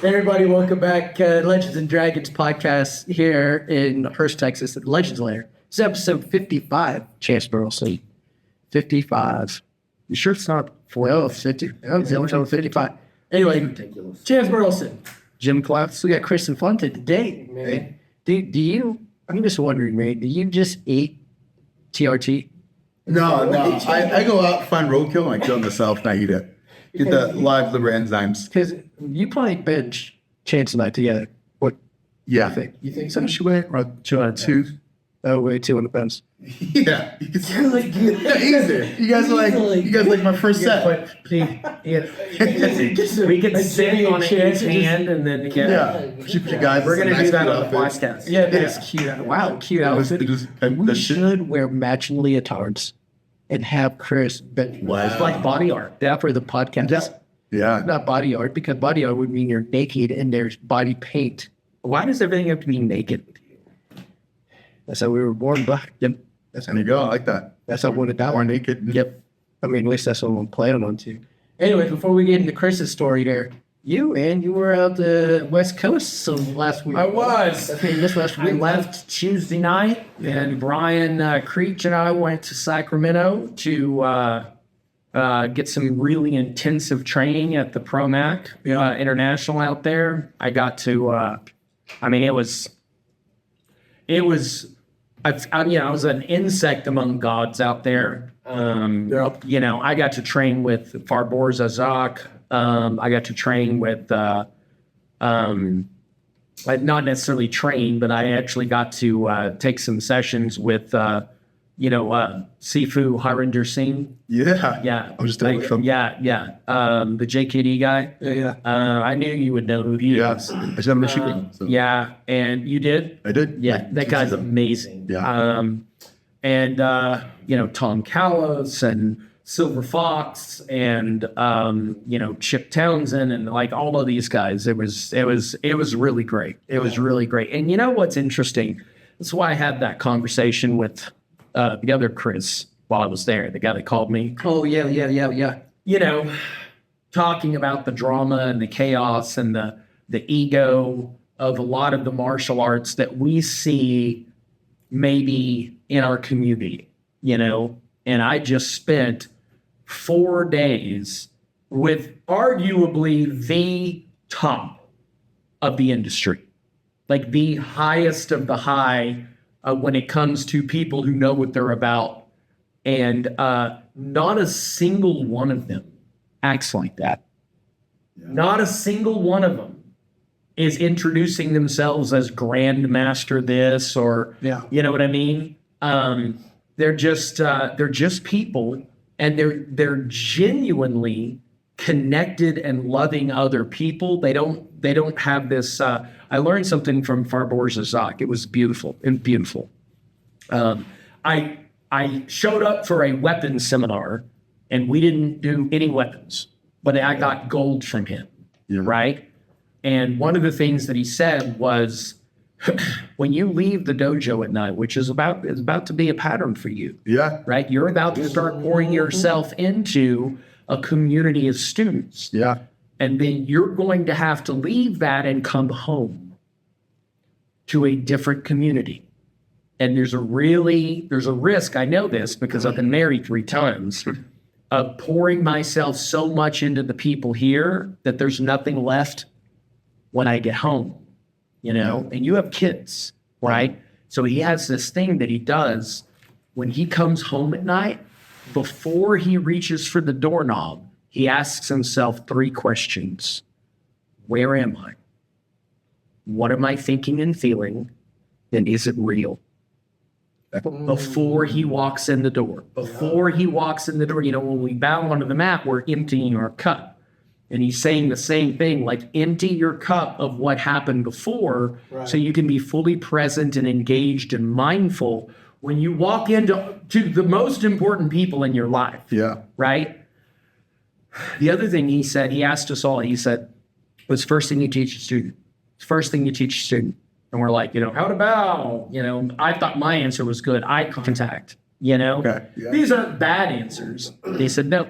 Everybody, welcome back. Legends and Dragons podcast here in Hurst, Texas at Legends Lair. It's episode 55, Chance Burleson. 55. You sure it's not 40? Oh, 50. Oh, it's episode 55. Anyway, Chance Burleson, Jimmy Clouse. We got Chris Infante today. Man. Do you, I'm just wondering, man, do you just eat TRT? No. I go out, find roadkill, and I kill myself, and I eat it. Get the live liver enzymes. Because you probably bench Chance and I together. What? Yeah. You think so? Should we? Or two? Oh, wait, 2 on the fence. Yeah. Yeah, easy. You guys like my first set. We could sit on each hand and then get. Yeah. You guys. We're gonna do that on the podcast. Yeah, that's cute. Wow, cute outfit. We should wear matching leotards and have Chris bench. Wow. It's like body art. That for the podcast. Yeah. Not body art, because body art would mean you're naked and there's body paint. Why does everything have to be naked? That's how we were born black. Yep. That's how There you go. I like that. That's how we went down. Or naked. Yep. I mean, at least that's what I'm planning on too. Anyway, before we get into Chris's story there, you were out the West Coast last week. I was. I mean, this last We week. left Tuesday night, and Brian Creech and I went to Sacramento to get some really intensive training at the ProMac International out there. I got to, it was, I was an insect among gods out there. I got to train with Farbor Zazak. I got to train with, not necessarily train, but I actually got to take some sessions with, Sifu Harinder Singh. Yeah. Yeah. I was just telling you something. Yeah. The JKD guy. Yeah. I knew you would know who he Yes. is. I just have Michigan. So. Yeah. And you did? I did. Yeah. That guy's amazing. Yeah. Tom Callis and Silver Fox and, Chip Townsend and like all of these guys. It was really great. It was really great. And you know what's interesting? That's why I had that conversation with the other Chris while I was there, the guy that called me. Oh, yeah. Talking about the drama and the chaos and the ego of a lot of the martial arts that we see maybe in our community, and I just spent 4 days with arguably the top of the industry, like the highest of the high when it comes to people who know what they're about. And not a single one of them acts like that. Yeah. Not a single one of them is introducing themselves as grandmaster this or, you know what I mean? They're just people, and they're genuinely connected and loving other people. They don't have this. I learned something from Farbor Zazak. It was beautiful. I showed up for a weapons seminar, and we didn't do any weapons, but I got gold from him, right? And one of the things that he said was, when you leave the dojo at night, which is about to be a pattern for you, right? You're about to start pouring yourself into a community of students, and then you're going to have to leave that and come home to a different community. And there's a risk, I know this because I've been married 3 times, of pouring myself so much into the people here that there's nothing left when I get home, and you have kids, right? So he has this thing that he does when he comes home at night. Before he reaches for the doorknob, he asks himself 3 questions. Where am I? What am I thinking and feeling? And is it real? Before he walks in the door. When we bow onto the mat, we're emptying our cup. And he's saying the same thing, like empty your cup of what happened before, so you can be fully present and engaged and mindful when you walk into the most important people in your life. Yeah. Right? The other thing he said, he asked us all, he said, what's the first thing you teach a student? First thing you teach a student. And we're like, how to bow? I thought my answer was good. Eye contact, Okay. Yeah. These aren't bad answers. They said, no,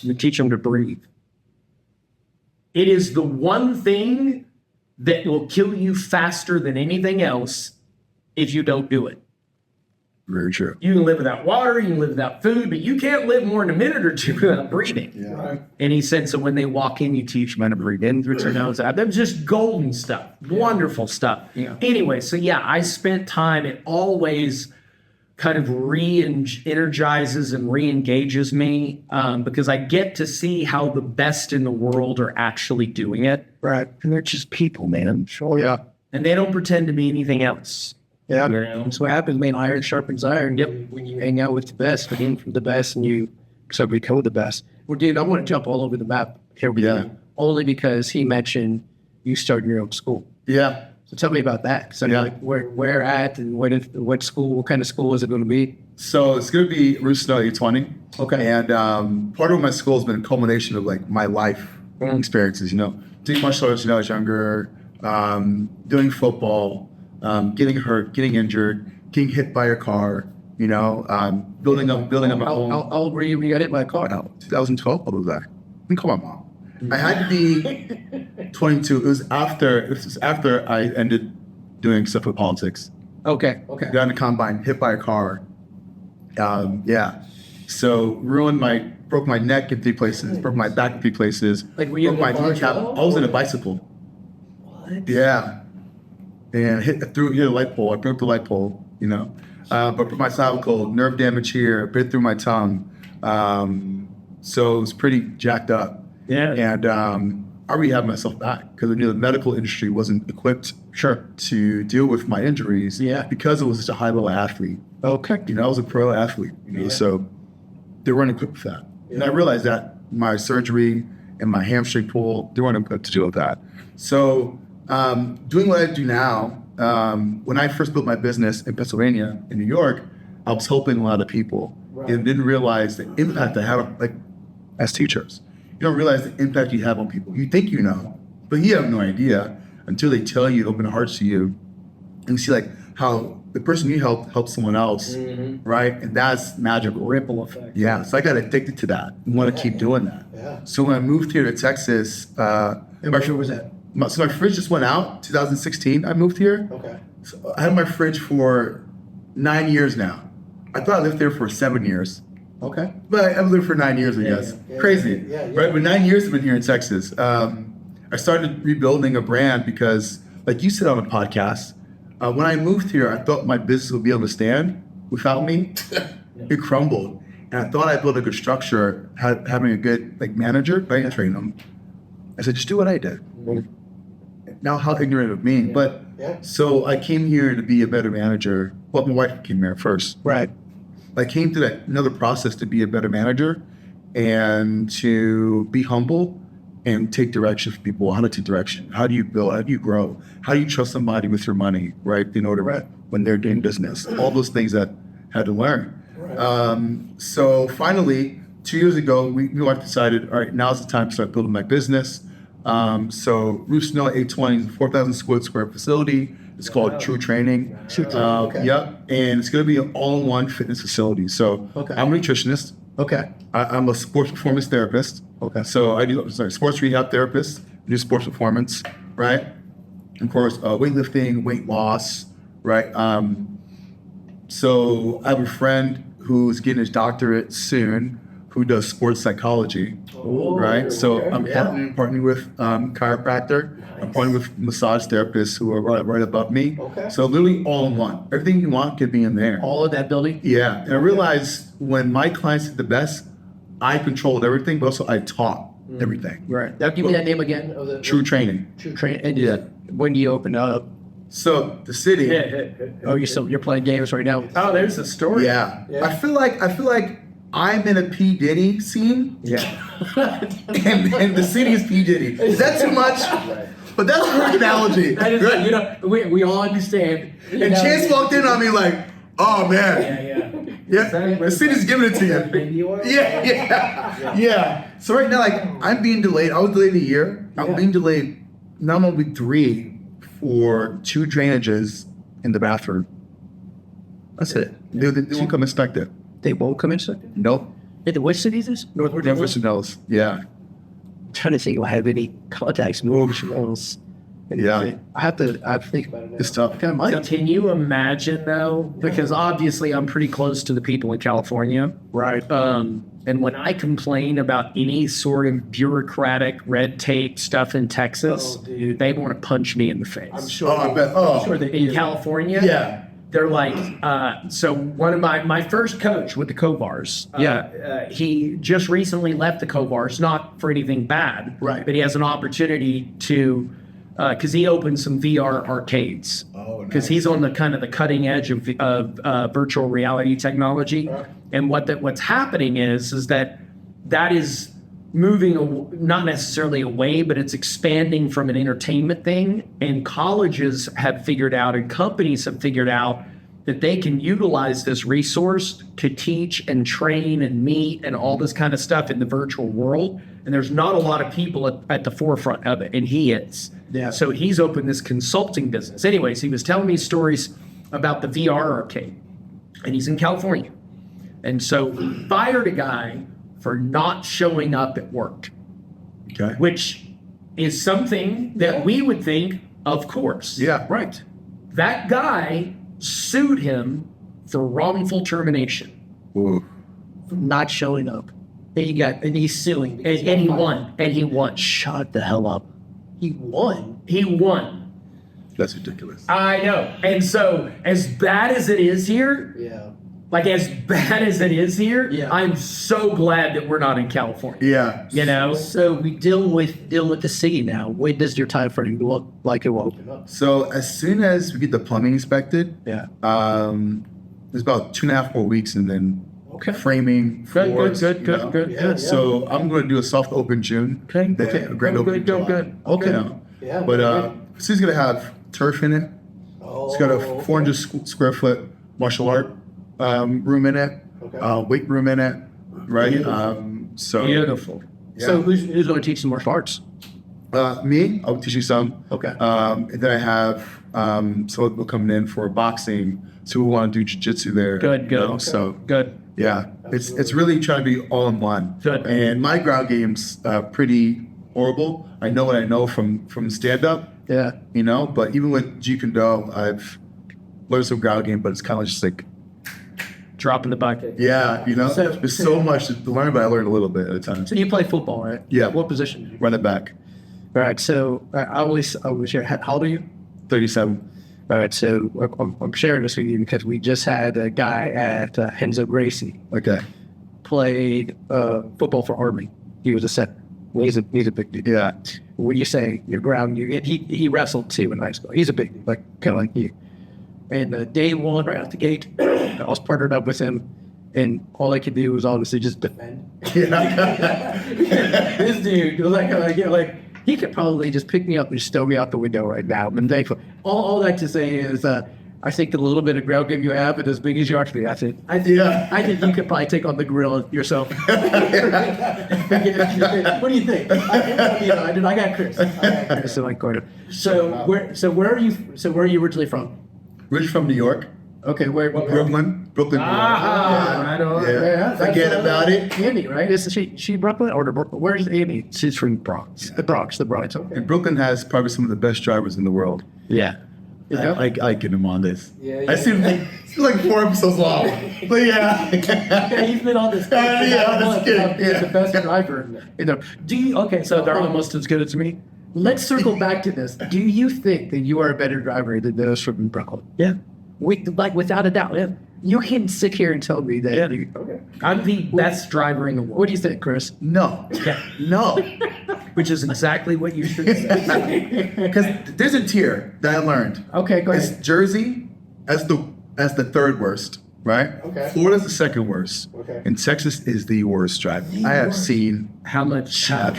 you teach them to breathe. It is the one thing that will kill you faster than anything else if you don't do it. Very true. You can live without water, you can live without food, but you can't live more than a minute or two without breathing. Yeah. Right. And he said, so when they walk in, you teach them how to breathe in through their nose out. That was just golden stuff, wonderful stuff. Yeah. Anyway, so yeah, I spent time. It always kind of re-energizes and re-engages me because I get to see how the best in the world are actually doing it. Right. And they're just people, man. Sure. Yeah. And they don't pretend to be anything else. Yeah. You know? That's what happens, man. Iron sharpens iron. Yep. When you hang out with the best, begin from the best, and you so become the best. Well, dude, I want to jump all over the map here with you. Only because he mentioned you started your own school. Yeah. So tell me about that. So like where at and what school, what kind of school is it going to be? So it's going to be Burleson 820. Okay. And part of my school has been a culmination of like my life experiences, doing martial arts when I was younger, doing football, getting hurt, getting injured, getting hit by a car, building up a home. How old were you when you got hit by a car? 2012, what was that? I can call my mom. I had to be 22. It was after I ended doing stuff with politics. Okay. Got in the combine, hit by a car. So broke my neck in 3 places, broke my back in 3 places. Like were you broke my kneecap. I was in a bicycle. What? Yeah. And hit the light pole. I broke the light pole, but broke my clavicle, nerve damage here, bit through my tongue. So it was pretty jacked up. Yeah. And I rehabbed myself back because I knew the medical industry wasn't equipped to deal with my injuries because I was such a high-level athlete. Okay. I was a pro athlete, so they weren't equipped with that. And I realized that my surgery and my hamstring pull, they weren't equipped to deal with that. So doing what I do now, when I first built my business in Pennsylvania, in New York, I was helping a lot of people and didn't realize the impact I have, like as teachers. You don't realize the impact you have on people. You think you know, but you have no idea until they tell you, open their hearts to you, and you see like how the person you helps someone else, right? And that's magical. Ripple effect. Yeah, so I got addicted to that and want to keep doing that. Yeah. So when I moved here to Texas, And where was that? my fridge just went out, 2016, I moved here. Okay. So I had my fridge for 9 years now. I thought I lived there for 7 years. Okay. But I've lived for 9 years, I guess. Crazy. Right? But 9 years I've been here in Texas. I started rebuilding a brand because, like you said on a podcast, when I moved here, I thought my business would be able to stand without me. It crumbled. And I thought I built a good structure, having a good manager, right? And train them. I said, just do what I did. Now, how ignorant of me. But so I came here to be a better manager. Well, my wife came here first. Right. I came through another process to be a better manager and to be humble and take direction from people. How to take direction? How do you build? How do you grow? How do you trust somebody with your money, right? When they're doing business. All those things that I had to learn. Right. So finally, 2 years ago, my wife decided, all right, now's the time to start building my business. So Burleson 820 is a 4,000 square facility. It's called Tru Training. Yep. And it's going to be an all-in-one fitness facility. So I'm a nutritionist. Okay. I'm a sports performance therapist. Okay. So I do sports rehab therapist. I do sports performance, right? Of course, weightlifting, weight loss, right? So I have a friend who's getting his doctorate soon who does sports psychology, right? So I'm partnering with chiropractor. I'm partnering with massage therapists who are right above me. Okay. So literally all in one. Everything you want could be in there. All of that building? Yeah. And I realized when my clients did the best, I controlled everything, but also I taught everything. Right. Now give me that name again. Tru Training. Tru Training. And when do you open up? So the city. Oh, you're playing games right now. Oh, there's a story. Yeah. I feel like I'm in a P. Diddy scene. Yeah. and the city is P. Diddy. Is that too much? Right. But that's a perfect analogy. Right? We all understand. And Chance walked in on me like, oh man. Yeah. The city's giving it to you. Yeah. So right now, I'm being delayed. I was delayed a year. I'm being delayed not only 3 for 2 drainages in the bathroom. That's it. They won't come inspect it. They won't come inspect it? Nope. Which city is this? North Denver. Yeah. trying to think if I have any contacts, moves, else. Yeah. I have to think about it. It's tough. Kind of might. Can you imagine though? Because obviously I'm pretty close to the people in California. Right. And when I complain about any sort of bureaucratic red tape stuff in Texas, they want to punch me in the face. I'm sure. I bet. Oh, Sure they In do. California, yeah. they're like, so one of my first coach with the Covars, he just recently left the Covars, not for anything bad, Right. but he has an opportunity to, because he opened some VR arcades, because he's on the kind of the cutting edge of virtual reality technology, and what's happening is that is moving not necessarily away, but it's expanding from an entertainment thing. And colleges have figured out and companies have figured out that they can utilize this resource to teach and train and meet and all this kind of stuff in the virtual world. And there's not a lot of people at the forefront of it, and he is. Yeah. So he's opened this consulting business. Anyways, he was telling me stories about the VR arcade, and he's in California. And so he fired a guy for not showing up at work, Okay. which is something that we would think, of course. Yeah. Right. That guy sued him for wrongful termination. Ooh. Not showing up. And he's suing. And he won. And he won. Shut the hell up. He won. He won. That's ridiculous. I know. And so, as bad as it is here, Yeah. like as bad as it is here, Yeah. I'm so glad that we're not in California. Yeah. You know? So we deal with the city now. When does your time frame look like it will open up? So as soon as we get the plumbing inspected, Yeah. there's about 2.5 more weeks, and then Okay. framing. Good, floors, good, you good, know. good, good. So I'm going to do a soft open June. Okay. then Okay. a grand Go opening good, go July. good. Okay. You know. Yeah. But so he's going to have turf in it. It's got a 400 square foot martial art room in it, weight room in it, right? So Beautiful. yeah. So who's going to teach some martial arts? me, I'll teach you some. Okay. And then I have some people coming in for boxing, so we want to do jiu-jitsu there. Good, you good. know, So Good. yeah, it's really trying to be all in one. Good. And my ground game's pretty horrible. I know what I know from stand up, Yeah. you know. But even with Jeet Kune Do, I've learned some ground game, but it's kind of just like Dropping the bucket. yeah, you know. So- There's so much to learn, but I learned a little bit at a time. So you play football, right? Yeah. What position? Run it back, All right. So I always share. How old are you? 37. All right. So I'm sharing this with you because we just had a guy at Henzo Gracie Okay. played football for Army. He was a center. He's a big dude. Yeah. When you say your ground, he wrestled too in high school. He's a big dude, like kind of like you. And day one, right out the gate, I was partnered up with him, and all I could do was honestly just defend. This dude was like he could probably just pick me up and just throw me out the window right now. But thankful. All that to say is, I think the little bit of ground game you have, and as big as you are, I think you could probably take on the gorilla yourself. What do you think? I got Chris. So like Carter. So where are you originally from? Rich from New York. Okay, where? Brooklyn, New York. Right on. Yeah. Forget about it. Amy, right? Is she Brooklyn or Brooklyn? Where's Amy? She's from Bronx. The Bronx. Okay. And Brooklyn has probably some of the best drivers in the world. Yeah. I get him on this. Yeah. I see him like 4 episodes long. But yeah. Yeah, he's been on this. that's good. He's the best driver. So they're almost as good as me. Let's circle back to this. Do you think that you are a better driver than those from Brooklyn? Yeah. Without a doubt. Yeah. You can sit here and tell me that. Yeah. Okay. I'm the best driver in the world. What do you think, Chris? No. Yeah. No. Which is exactly what you should say. Because there's a tier that I learned. Okay, go It's ahead. Jersey as the third worst, right? Okay. Florida's the second worst. Okay. And Texas is the worst driver. I have seen. How much time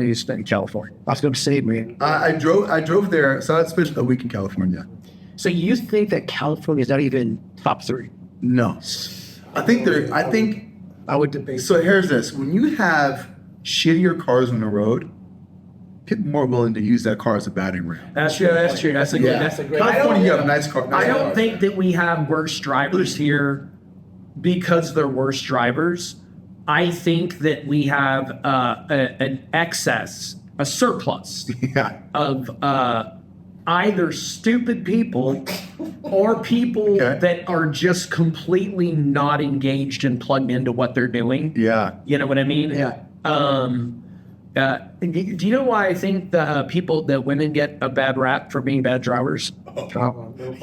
do you spend in California? I was going to say, man. I drove there, so I spent a week in California. So you think that California is not even top 3? No. I think I would debate. so. Here's this: when you have shittier cars on the road, people are more willing to use that car as a batting ram. That's true. That's true. That's a good. That's a great. California, you have nice car. I don't cars. think that we have worse drivers here because they're worse drivers. I think that we have an excess, a surplus Yeah. of either stupid people or people Okay. that are just completely not engaged and plugged into what they're doing. Yeah. You know what I mean? Yeah. Do you know why I think that women get a bad rap for being bad drivers?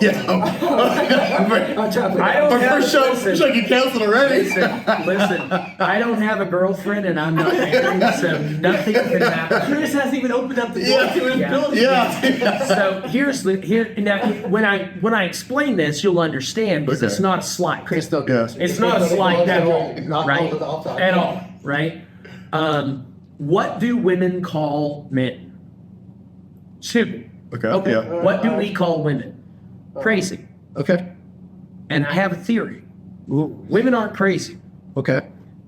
Yeah. I don't Our have, first show, listen, should get canceled already. listen, I don't have a girlfriend and I'm not married, so nothing can happen. Chris hasn't even opened up the door Yeah. to his Yeah. building. Yeah. So now when I explain this, you'll understand because Okay. it's not a slight. Chris, don't Yeah. It's not a slight at all, Not right? all the time. At all, right? What do women call men? Stupid. Okay. Yeah. What do we call women? Crazy. Okay. And I have a theory. Women aren't crazy. Okay.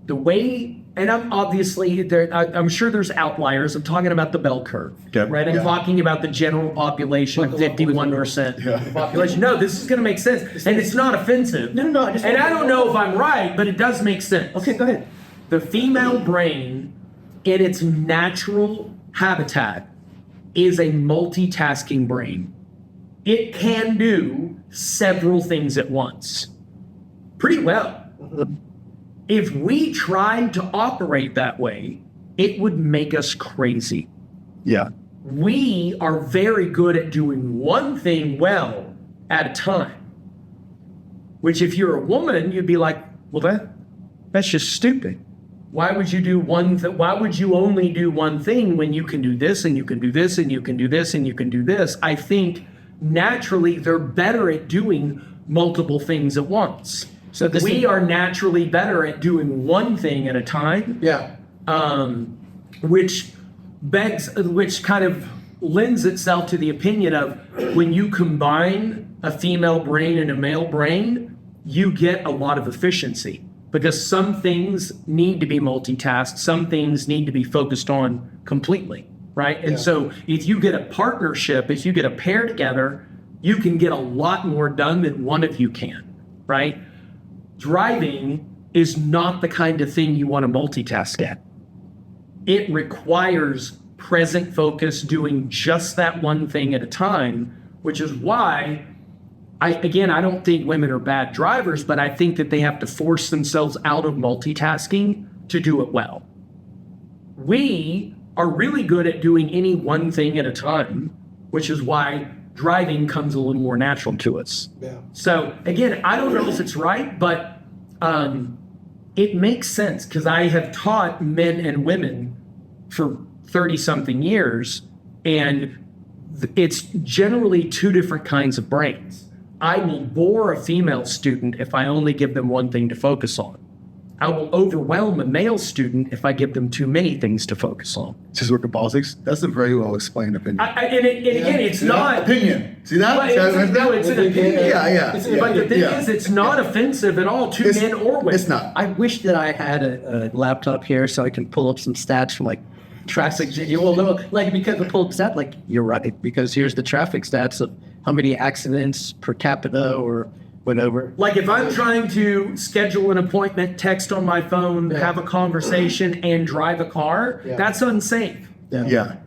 The way, and I'm obviously there. I'm sure there's outliers. I'm talking about the bell curve, Okay. right? I'm Yeah. talking about the general population of 51% Yeah. of the population. No, this is going to make sense, and it's not offensive. No. I just And I don't know if I'm right, but it does make sense. Okay, go ahead. The female brain, in its natural habitat, is a multitasking brain. It can do several things at once pretty well. If we tried to operate that way, it would make us crazy. Yeah. We are very good at doing one thing well at a time. Which, if you're a woman, you'd be like, well, that's just stupid. Why would you do why would you only do one thing when you can do this and you can do this and you can do this and you can do this? I think naturally they're better at doing multiple things at once. So this We is- are naturally better at doing one thing at a time, Yeah. which kind of lends itself to the opinion of when you combine a female brain and a male brain, you get a lot of efficiency because some things need to be multitasked, some things need to be focused on completely, right? And so if you get a partnership, if you get a pair together, you can get a lot more done than one of you can, right? Driving is not the kind of thing you want to multitask at. It requires present focus, doing just that one thing at a time, which is why I don't think women are bad drivers, but I think that they have to force themselves out of multitasking to do it well. We are really good at doing any one thing at a time, which is why driving comes a little more natural to us. Yeah. So again, I don't know if it's right, but it makes sense because I have taught men and women for 30-something years, and it's generally two different kinds of brains. I will bore a female student if I only give them one thing to focus on. I will overwhelm a male student if I give them too many things to focus on. Just working politics. That's a very well explained opinion. Again, it's not. Opinion. See that? But it's an opinion. Yeah. But the thing is, it's not offensive at all to men or women. It's not. I wish that I had a laptop here so I can pull up some stats from like traffic. Well, no, like because the pull up stat, like you're right, because here's the traffic stats of how many accidents per capita or whatever. Like if I'm trying to schedule an appointment, text on my phone, have a conversation, and drive a car, that's unsafe. Yeah.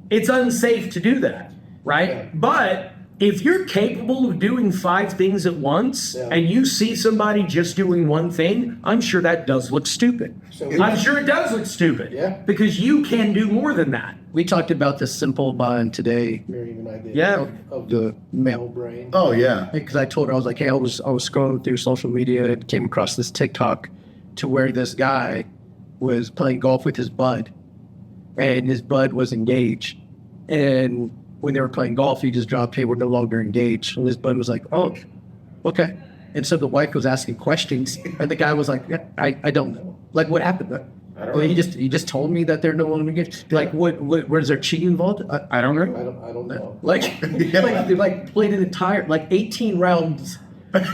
It's unsafe to do that, right? But if you're capable of doing 5 things at once and you see somebody just doing one thing, I'm sure that does look stupid. I'm sure it does look stupid. Yeah. Because you can do more than that. We talked about the simple bond today Very even idea. Yeah. Of the the male. brain. Oh yeah. because I told her, I was like, hey, I was scrolling through social media and came across this TikTok to where this guy was playing golf with his bud, and his bud was engaged. And when they were playing golf, he just dropped, hey, we're no longer engaged. And his bud was like, oh, okay. And so the wife was asking questions, and the guy was like, yeah, I don't know. Like, what happened? Well, he just told me that they're no longer engaged. Like, what was there cheating involved? I don't know. I don't know. Like, they played an entire 18 rounds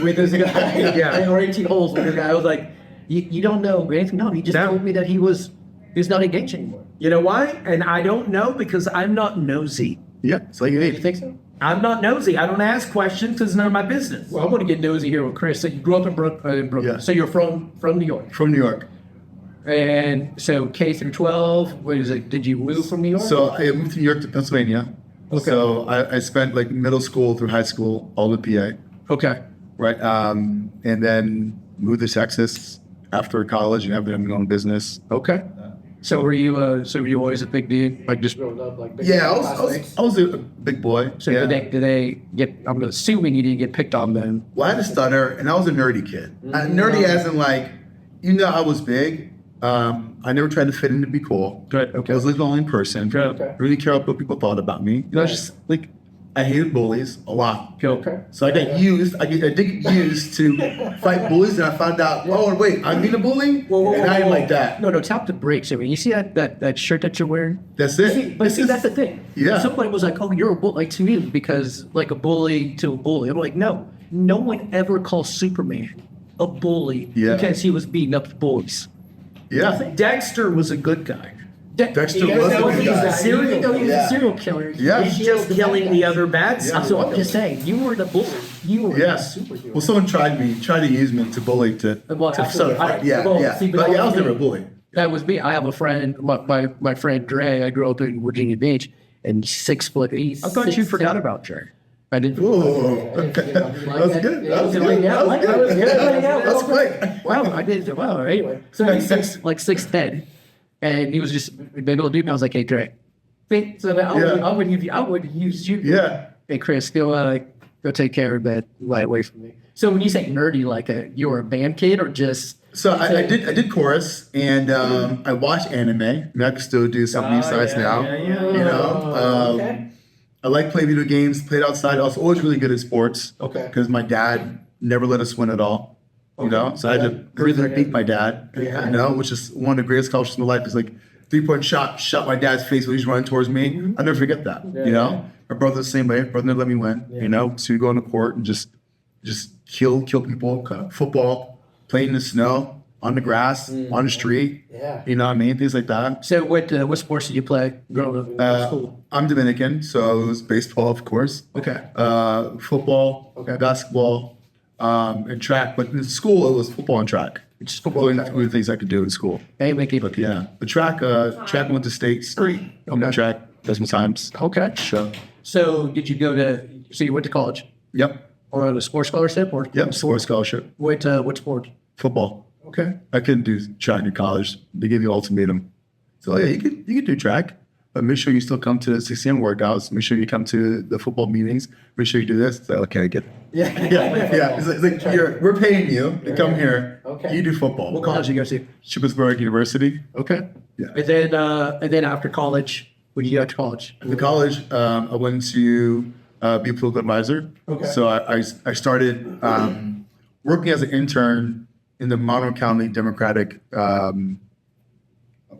with this guy, or 18 holes with this guy. I was like, you don't know anything? No, he just told me that he's not engaged anymore. You know why? And I don't know because I'm not nosy. Yeah. So you You think so? I'm not nosy. I don't ask questions because it's none of my business. Well, I'm going to get nosy here with Chris. So you grew up in Brooklyn. Yeah. So you're from New York. from New York. And so K through 12, what is it? Did you move from New York? So I moved from New York to Pennsylvania. Okay. So I spent like middle school through high school, all in PA, Okay. right? And then moved to Texas after college and having my own business. Okay. So were you always a big dude? Like just growing up, like big Yeah, I was a big boy. So yeah. did they get? I'm assuming you didn't get picked on then. Well, I had a stutter, and I was a nerdy kid. Nerdy as in like, I was big. I never tried to fit in to be cool. Good. Okay. I was a lonely person. Good. Okay. Really care what people thought about me. Just like I hated bullies a lot. Okay. So I got used. I did get used to fight bullies, and I found out. Oh wait, I'm being a bully, and I ain't like that. No, tap the brakes. I mean, you see that shirt that you're wearing? That's it. But see, that's the thing. Yeah. Somebody was like, "Oh, you're a bully," like to me, because like a bully to a bully. I'm like, no one ever calls Superman a bully because he was beating up the bullies. Yeah. Dexter was a good guy. Dexter was a good guy. He was a serial killer. Yeah. He's just killing the other bad stuff. So I'm just saying, you were the bully. You were Yes. the superhero. Well, someone tried to use me to bully to Well, to absolutely. fight. Yeah. See, But that I was was never a me. bully. That was me. I have a friend, my friend Dre. I grew up in Virginia Beach, and 6 foot. I thought you forgot about Dre. I didn't. Ooh, okay. That was good. That was good. That was good. That's quick. Wow, I did. Wow. Anyway, so he's 6'10", and he was just a big old dude. And I was like, "Hey, Dre." So I would use you. Yeah. Hey, Chris, go take care of that right away from me. So when you say nerdy, like you were a band kid or just? So I did chorus, and I watched anime. And I can still do some of these sites now. Okay. I like playing video games. Played outside. I was always really good at sports. Okay. Because my dad never let us win at all. So I had to really beat my dad. Yeah. Which is one of the greatest accomplishments in my life. It's like 3-point shot my dad's face when he's running towards me. I'll never forget that. My brother's the same way. Brother never let me win. So we go on the court and just kill people. Football, playing in the snow, on the grass, on the street. Yeah. You know what I mean? Things like that. So what sports did you play growing up in school? I'm Dominican, so it was baseball, of course. Okay. Football, basketball, and track. But in school, it was football and track. It's just One of the things I could do in school. Hey, make it. Yeah. The track went to states. Okay. Track dozen times. Okay. So did you so you went to college Yep. or on a sports scholarship or? Yep. Sports scholarship. What sport? Football. Okay. I couldn't do track in college. They gave you ultimatum. So yeah, you could do track, but make sure you still come to the 6 a.m. workouts. Make sure you come to the football meetings. Make sure you do this. It's like, okay, I get it. Yeah. It's like we're paying you to come here. Okay. You do football. What college did you go to? Shippensburg University. Okay. Yeah. And then after college, what did you go to college? After college, I went to be a political advisor. Okay. So I started working as an intern in the Monroe County Democratic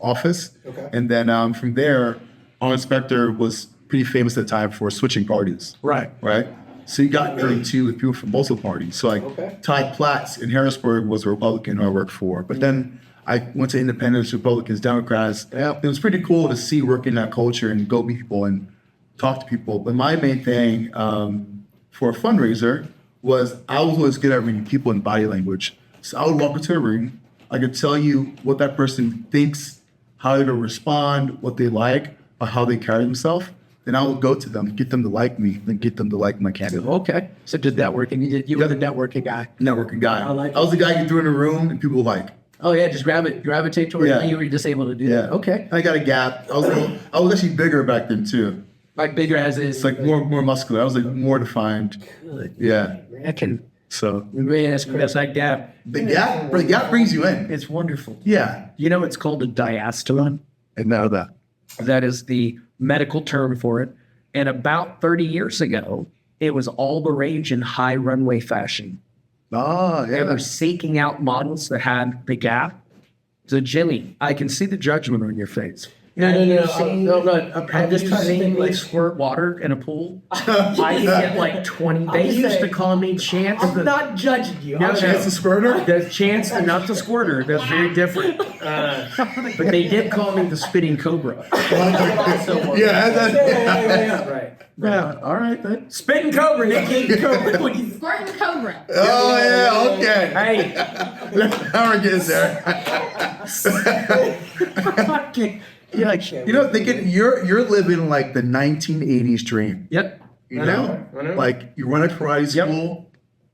office. Okay. And then from there, our inspector was pretty famous at the time for switching parties. Right. So you got married to with people from multiple parties. So like Ty Platts in Harrisburg was a Republican who I worked for. But then I went to Independents, Republicans, Democrats. Yeah. It was pretty cool to see working that culture and go meet people and talk to people. But my main thing for a fundraiser was I was always good at reading people in body language. So I would walk into a room. I could tell you what that person thinks, how they're going to respond, what they like, or how they carry themselves. Then I would go to them, get them to like me, then get them to like my candidate. Okay. So did networking. You were the networking guy. Networking guy. I like I was the guy you threw in a room and people would like. Oh yeah, just gravitate towards you. You were just able to do that. Okay. I got a gap. I was actually bigger back then too. Like bigger as is. It's like more muscular. I was like more defined. Good. Yeah. I can. So Man, that's like gap. the gap brings you in. It's wonderful. Yeah. You know, it's called a diastole. And now that. That is the medical term for it. And about 30 years ago, it was all the rage in high runway fashion. Oh, They were seeking out models that had the gap. So, Jimmy, I can see the judgment on your face. No. Have you seen like squirt water in a pool? I can get like 20. They used to call me Chance. I'm not judging you. No, Chance the squirter? The Chance, not the squirter. That's very different. But they did call me the spitting cobra. Right. Yeah, all right, then. Spitting cobra, Nicky. Squirting cobra. Oh, yeah, okay. Hey, Now we're getting there. You're like, You know, thinking you're living like the 1980s dream. yep. You I know. Like you run a karate Yep. school,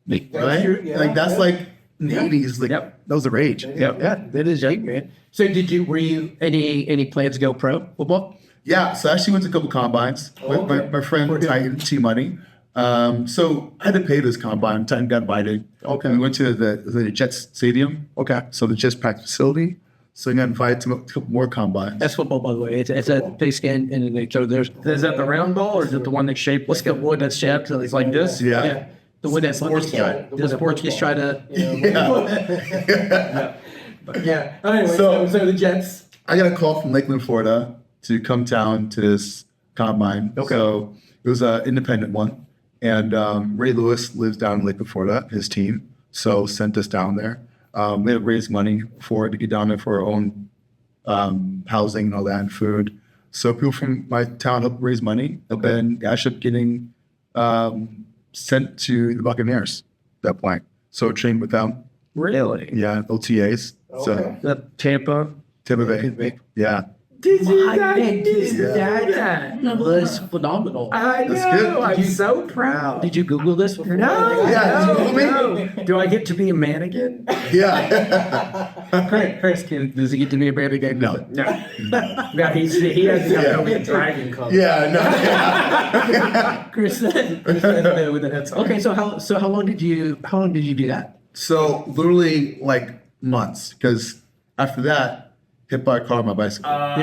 right? Like that's like in the 80s. Like Yep. that was the rage. Yeah, that is young, man. So were you any plans to go pro football? Yeah, so I actually went to a couple combines with my friend Titan T Money. So I had to pay this combine. Titan got invited. Okay. We went to the Jets Stadium. Okay. So the Jets practice facility. So I got invited to a couple more combines. That's football, by the way. It's a big skin, and then they throw there's Is that the round ball or is it the one that's shaped? what's the one that's shaped It's like this? Yeah. The one that's Sports guy. The sports just try to. Yeah. Anyway, So- so the Jets. I got a call from Lakeland, Florida to come down to this combine. Okay. So it was an independent one. And Ray Lewis lives down in Lakeland, Florida, his team. So sent us down there. We had raised money for it to get down there for our own housing and all that and food. So people from my town helped raise money. And then I ended up getting sent to the Buccaneers at that point. So trained with them. Really? Yeah, OTAs. So The Tampa? Tampa Bay. Yeah. Did you That was phenomenal. I know. That's good. I'm so proud. Did you Google this before? No, Yeah, no. Do I get to be a man again? Yeah. Chris, does he get to be a brand again? No. No. No, he hasn't got no driving club. Yeah, no. Yeah. Chris said no with the heads. Okay, so how long did you do that? So literally like months, because after that, hit by a car on my bicycle. And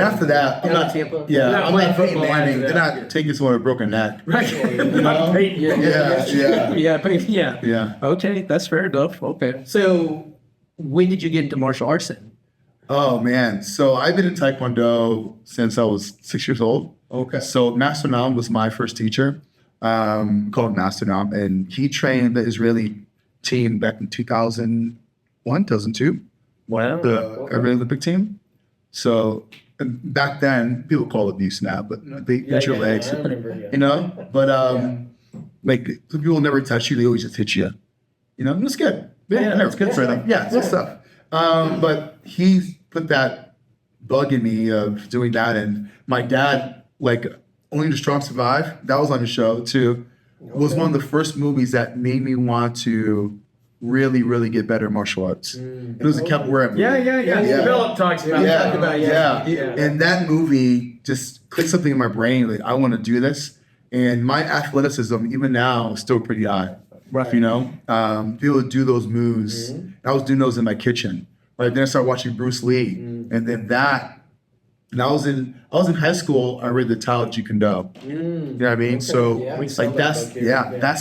after that, I'm not, Tampa? yeah, I'm playing not Peyton football Manning. after They're that, not taking someone with a broken neck. Right. Yeah. Okay, that's fair enough. Okay. So when did you get into martial arts then? Oh man. So I've been in Taekwondo since I was 6 years old. Okay. So Master Nam was my first teacher, called Master Nam, and he trained the Israeli team back in 2001, 2002. Wow. The Israeli Olympic team. So and back then, people call it abuse now, but they hit your legs, I remember, you know. But like some people never touch you; they always just hit you. You know, and it's good. Yeah, it's good for them. Yeah, it's good stuff. But he put that bug in me of doing that, and my dad, like Only the Strong Survive, that was on the show too. Was one of the first movies that made me want to really, really get better at martial arts. It was a capoeira movie. Yeah. Philip talks about it. Yeah. And that movie just clicked something in my brain. Like, I want to do this. And my athleticism, even now, is still pretty high. Rough, you know? Be able to do those moves. I was doing those in my kitchen. Right. Then I started watching Bruce Lee. And then and I was in high school, I read the Tao of Jeet Kune Do. You know what I mean? So like that's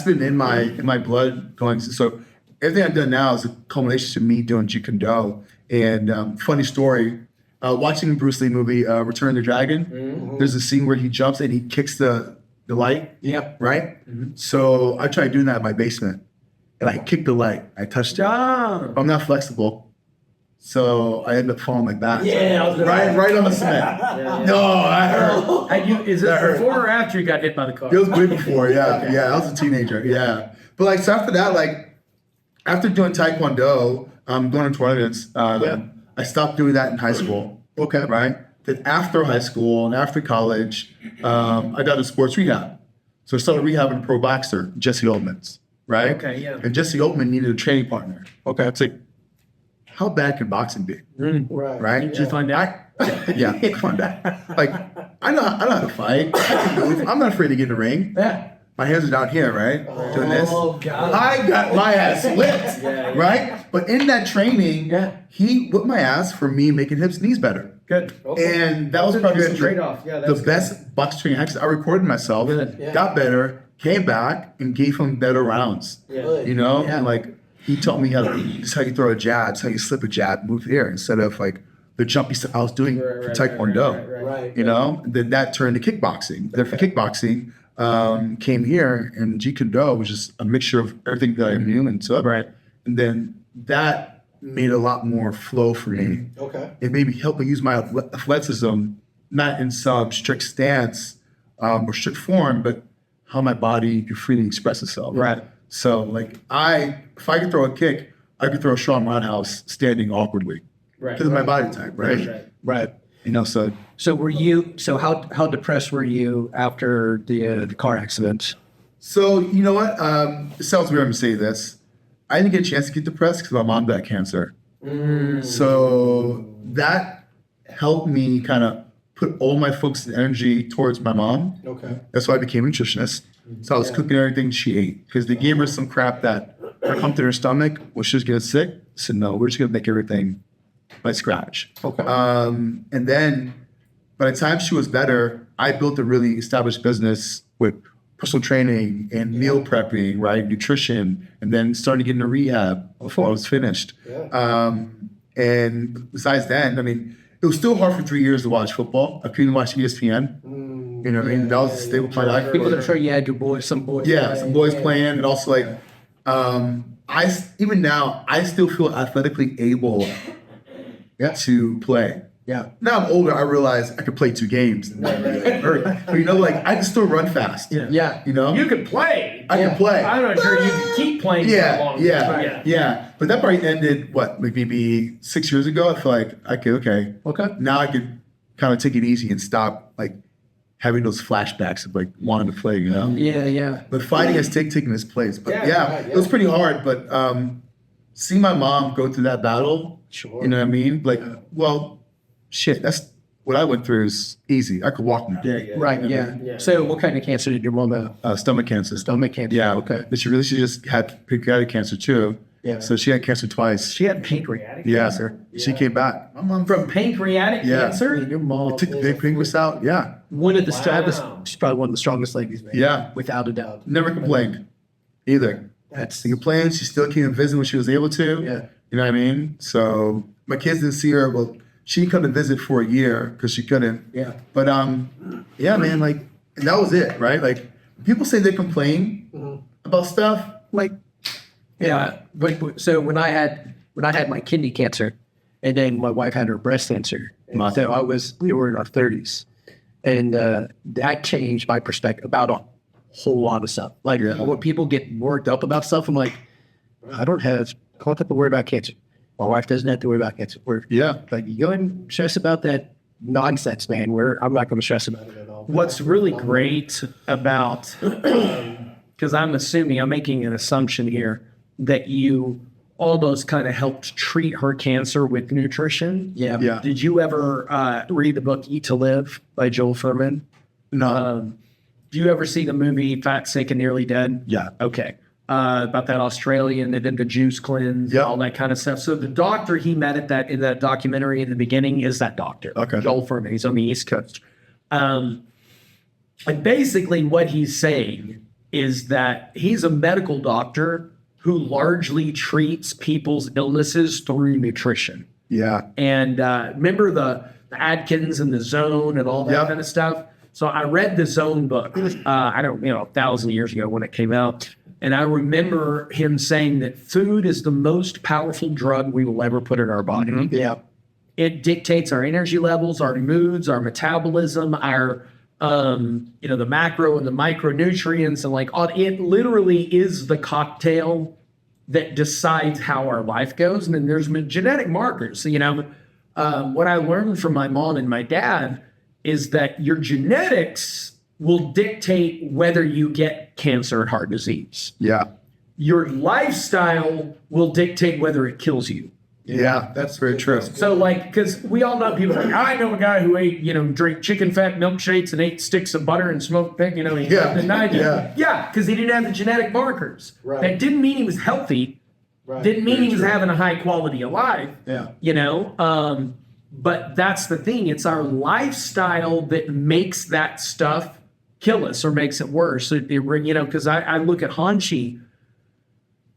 been in my blood going. So everything I've done now is a culmination of me doing Jeet Kune Do. And funny story, watching the Bruce Lee movie, Return of the Dragon, there's a scene where he jumps and he kicks the light. Yep. Right? So I tried doing that in my basement. And I kicked the light. I touched it. I'm not flexible. So I ended up falling like that. Right on the cement. No, I hurt. Is it before or after you got hit by the car? It was way before, yeah. Yeah, I was a teenager, yeah. But like, so after that, like, after doing Taekwondo, going to tournaments, I stopped doing that in high school. Okay. Right? Then after high school and after college, I got a sports rehab. So I started rehabbing a pro boxer, Jesse Oldman's, right? Okay, yeah. And Jesse Oldman needed a training partner. Okay. It's like, how bad can boxing be? Right? Did you find out? Yeah, find out. Like, I know how to fight. I can move. I'm not afraid to get in the ring. Yeah. My hands are down here, right? Doing this. God. I got my ass whipped, right? But in that training, he whipped my ass for me making hips and knees better. Good. And that was probably Some trade-off. Yeah, the best box training. Actually, I recorded myself, got better, came back, and gave him better rounds. You know? And like, he taught me this is how you throw a jab, this is how you slip a jab, move here, instead of like the jumpy stuff I was doing for Taekwondo. Right. You know, then that turned to kickboxing. Then for kickboxing, came here, and Jeet Kune Do was just a mixture of everything that I knew and took. Right. And then that made a lot more flow for me. Okay. It made me help me use my athleticism, not in some strict stance or strict form, but how my body can freely express itself. Right. So, like, if I could throw a kick, I could throw a Sean Roundhouse standing awkwardly. Right. Because of my body type, right? Right. You know, so So how depressed were you after the car accident? So, you know what? It sounds weird to say this. I didn't get a chance to get depressed because my mom got cancer. So that helped me kind of put all my focus and energy towards my mom. Okay. That's why I became a nutritionist. So I was cooking everything she ate because they gave her some crap that pumped in her stomach when she was getting sick. I said, no, we're just going to make everything by scratch. Okay. And then by the time she was better, I built a really established business with personal training and meal prepping, right? Nutrition, and then started getting a rehab before I was finished. And besides that, I mean, it was still hard for 3 years to watch football. I couldn't watch ESPN. You know what I mean? That was a staple of my life. People that show you had some boys. Yeah, some boys playing, and also like, even now, I still feel athletically able to play. Yeah. Now I'm older, I realize I could play 2 games. But you know, like, I can still run fast. Yeah. You know? You can play. I can play. I'm not sure you can keep playing for a long time. Yeah. But that probably ended, what, like maybe 6 years ago? I feel like, okay. Now I could kind of take it easy and stop, like, having those flashbacks of, like, wanting to play, you know? Yeah. But fighting has taken its place. But it was pretty hard. But seeing my mom go through that battle, you know what I mean? Like, well, shit, that's what I went through is easy. I could walk now. Right. Yeah. So what kind of cancer did your mom have? Stomach cancer. Stomach cancer. Yeah. Okay. But she just had pancreatic cancer too. Yeah. So she had cancer twice. She had pancreatic Yeah. cancer. She came back. My mom From pancreatic cancer? Your mom took the big pancreas out. Yeah. one of the strongest. She's probably one of the strongest ladies, man. Yeah. Without a doubt. Never complained either. That's She complained. She still came and visit when she was able to. Yeah. You know what I mean? So my kids didn't see her. Well, she couldn't come to visit for a year because she couldn't. Yeah. But yeah, man, like, and that was it, right? Like, people say they complain about stuff. Like, Yeah, but so when I had my kidney cancer, and then my wife had her breast cancer, and so we were in our 30s, and that changed my perspective about a whole lot of stuff. Like when people get worked up about stuff, I'm like, I don't have to worry about cancer. My wife doesn't have to worry about cancer. Like, you go and stress about that nonsense, man. I'm not going to stress about it at all. What's really great about, because I'm making an assumption here, that you almost kind of helped treat her cancer with nutrition. Yeah. Did you ever read the book Eat to Live by Joel Fuhrman? no. Do you ever see the movie Fat, Sick, and Nearly Dead? Yeah. Okay. About that Australian that did the juice cleanse, all that kind of stuff. So the doctor he met in that documentary in the beginning is that doctor. Okay. Joel Fuhrman. He's on the East Coast. And basically what he's saying is that he's a medical doctor who largely treats people's illnesses through nutrition. Yeah. And remember the Atkins and the Zone and all that kind of stuff? So I read the Zone book, 1,000 years ago when it came out. And I remember him saying that food is the most powerful drug we will ever put in our body. Yeah. It dictates our energy levels, our moods, our metabolism, our, the macro and the micronutrients. And it literally is the cocktail that decides how our life goes. And then there's genetic markers. What I learned from my mom and my dad is that your genetics will dictate whether you get cancer and heart disease. Yeah. Your lifestyle will dictate whether it kills you. Yeah. That's very true. So, because we all know people I know a guy who ate, drank chicken fat milkshakes and ate sticks of butter and smoked pig, he lived in 90. Yeah, because he didn't have the genetic markers. Right. That didn't mean he was healthy. Right. Didn't mean he was having a high quality of life. Yeah. But that's the thing. It's our lifestyle that makes that stuff kill us or makes it worse. Because I look at Hanshi,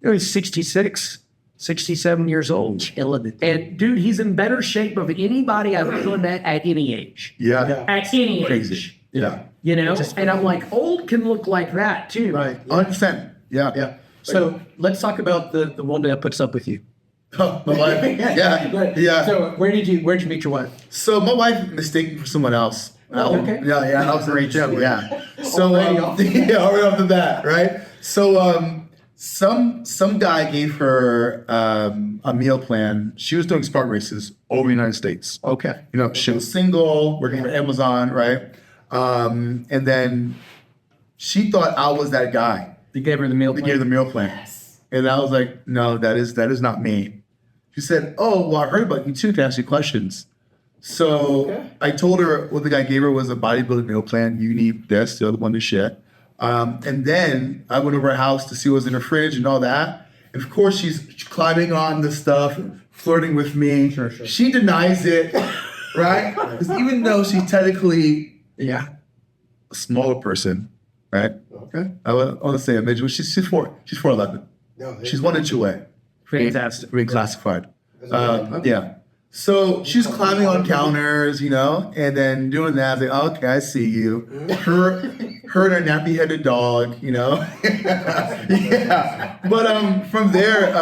he's 66, 67 years old. Killing it. And dude, he's in better shape of anybody I've ever met at any age. Yeah. At any Crazy. age. Yeah. You know? And I'm like, old can look like that too. Right. 100%. Yeah. Yeah. So let's talk about the one that puts up with you. Oh, my wife. Yeah. Yeah. So where'd you meet your wife? So my wife mistaken me for someone else. Oh, okay. Yeah, that was a great joke. Yeah. So Already off the yeah, right off the bat, right? So some guy gave her a meal plan. She was doing Spark races over the United States. Okay. You know, she was single, working for Amazon, right? And then she thought I was that guy. You gave her the meal They plan? gave her the meal plan. And I was like, no, that is not me. She said, oh, well, I heard about you too, to ask you questions. So I told her what the guy gave her was a bodybuilding meal plan. You need this, the other one is shit. And then I went over her house to see what was in her fridge and all that. And of course, she's climbing on the stuff, flirting with me. Sure. She denies it, right? Because even though she's technically Yeah. a smaller person, right? Okay. I want to say a midget, but she's 4'11". She's 1 inch away. Fantastic. Reclassified. Yeah. So she's climbing on counters, you know, and then doing that. I was like, okay, I see you. Her and her nappy-headed dog, you know. Yeah. But from there,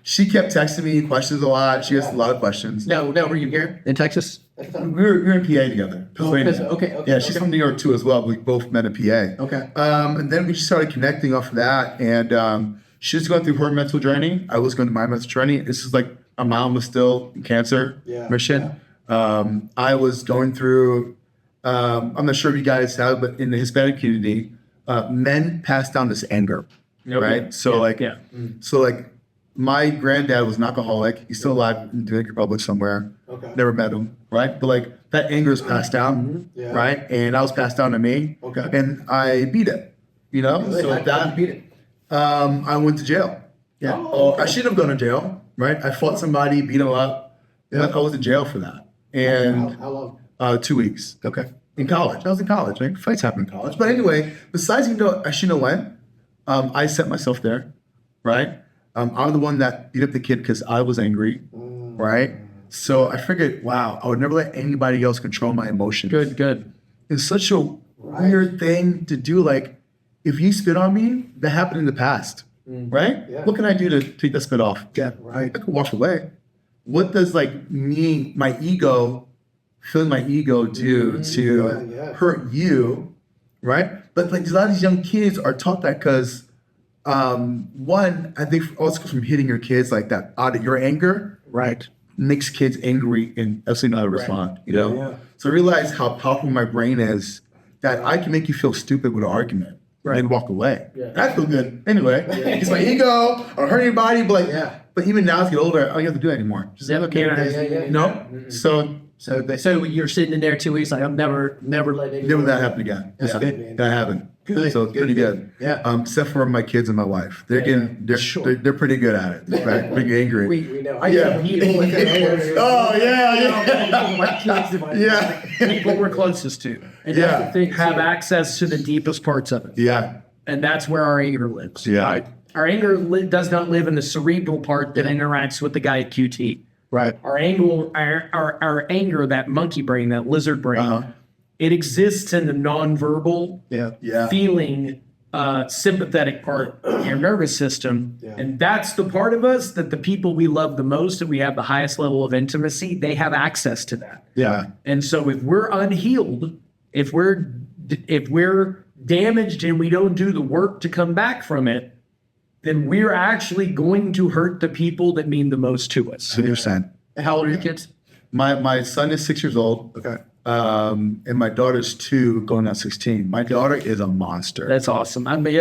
she kept texting me questions a lot. She asked a lot of questions. No, were you here in Texas? We were in PA together. Pennsylvania. Okay. Yeah, she's from New York too as well. We both met in PA. Okay. And then we just started connecting off of that. And she was going through her mental journey. I was going through my mental journey. This is like my mom was still in cancer remission. I was going through, I'm not sure if you guys have, but in the Hispanic community, men pass down this anger, right? So my granddad was an alcoholic. He's still alive in the Dominican Republic somewhere. Okay. Never met him, right? But like that anger is passed down, right? And that was passed down to me. Okay. And I beat it, you know? So that beat it. I went to jail. Yeah. I shouldn't have gone to jail, right? I fought somebody, beat him up. Yeah. I was in jail for that. And How long? 2 weeks. Okay. In college. I was in college, right? Fights happen in college. But anyway, besides, you know, I shouldn't have went. I set myself there, right? I'm the one that beat up the kid because I was angry, right? So I figured, wow, I would never let anybody else control my emotions. Good. It's such a weird thing to do. Like, if you spit on me, that happened in the past, right? Yeah. What can I do to take that spit off? Yeah, right. I can walk away. What does like me, my ego, feeling my ego do to hurt you, right? But like a lot of these young kids are taught that because one, I think also from hitting your kids like that out of your anger, Right. makes kids angry and absolutely not respond, you know? Yeah. So I realize how powerful my brain is that I can make you feel stupid with an argument and walk away. Yeah. I feel good anyway. It's my ego. I don't hurt anybody, but like, but even now as I get older, I don't have to do that anymore. Just okay. You know? So you're sitting in there 2 weeks like, I'm never letting never that happen again. That happened. Good. So it's pretty good. Yeah. Except for my kids and my wife. They're they're pretty good at it. Right? Being angry. We know. Oh yeah. People we're closest to. And that's the thing, have access to the deepest parts of it. Yeah. And that's where our anger lives. Yeah. Our anger does not live in the cerebral part that interacts with the guy at QT. Right. Our anger, that monkey brain, that lizard brain, it exists in the nonverbal feeling, sympathetic part of your nervous system. Yeah. And that's the part of us that the people we love the most, that we have the highest level of intimacy, they have access to that. Yeah. And so if we're unhealed, if we're damaged and we don't do the work to come back from it, then we're actually going to hurt the people that mean the most to us. 100%. How old are your kids? My son is 6 years old. Okay. And my daughter's 2, going on 16. My daughter is a monster. That's awesome. I've met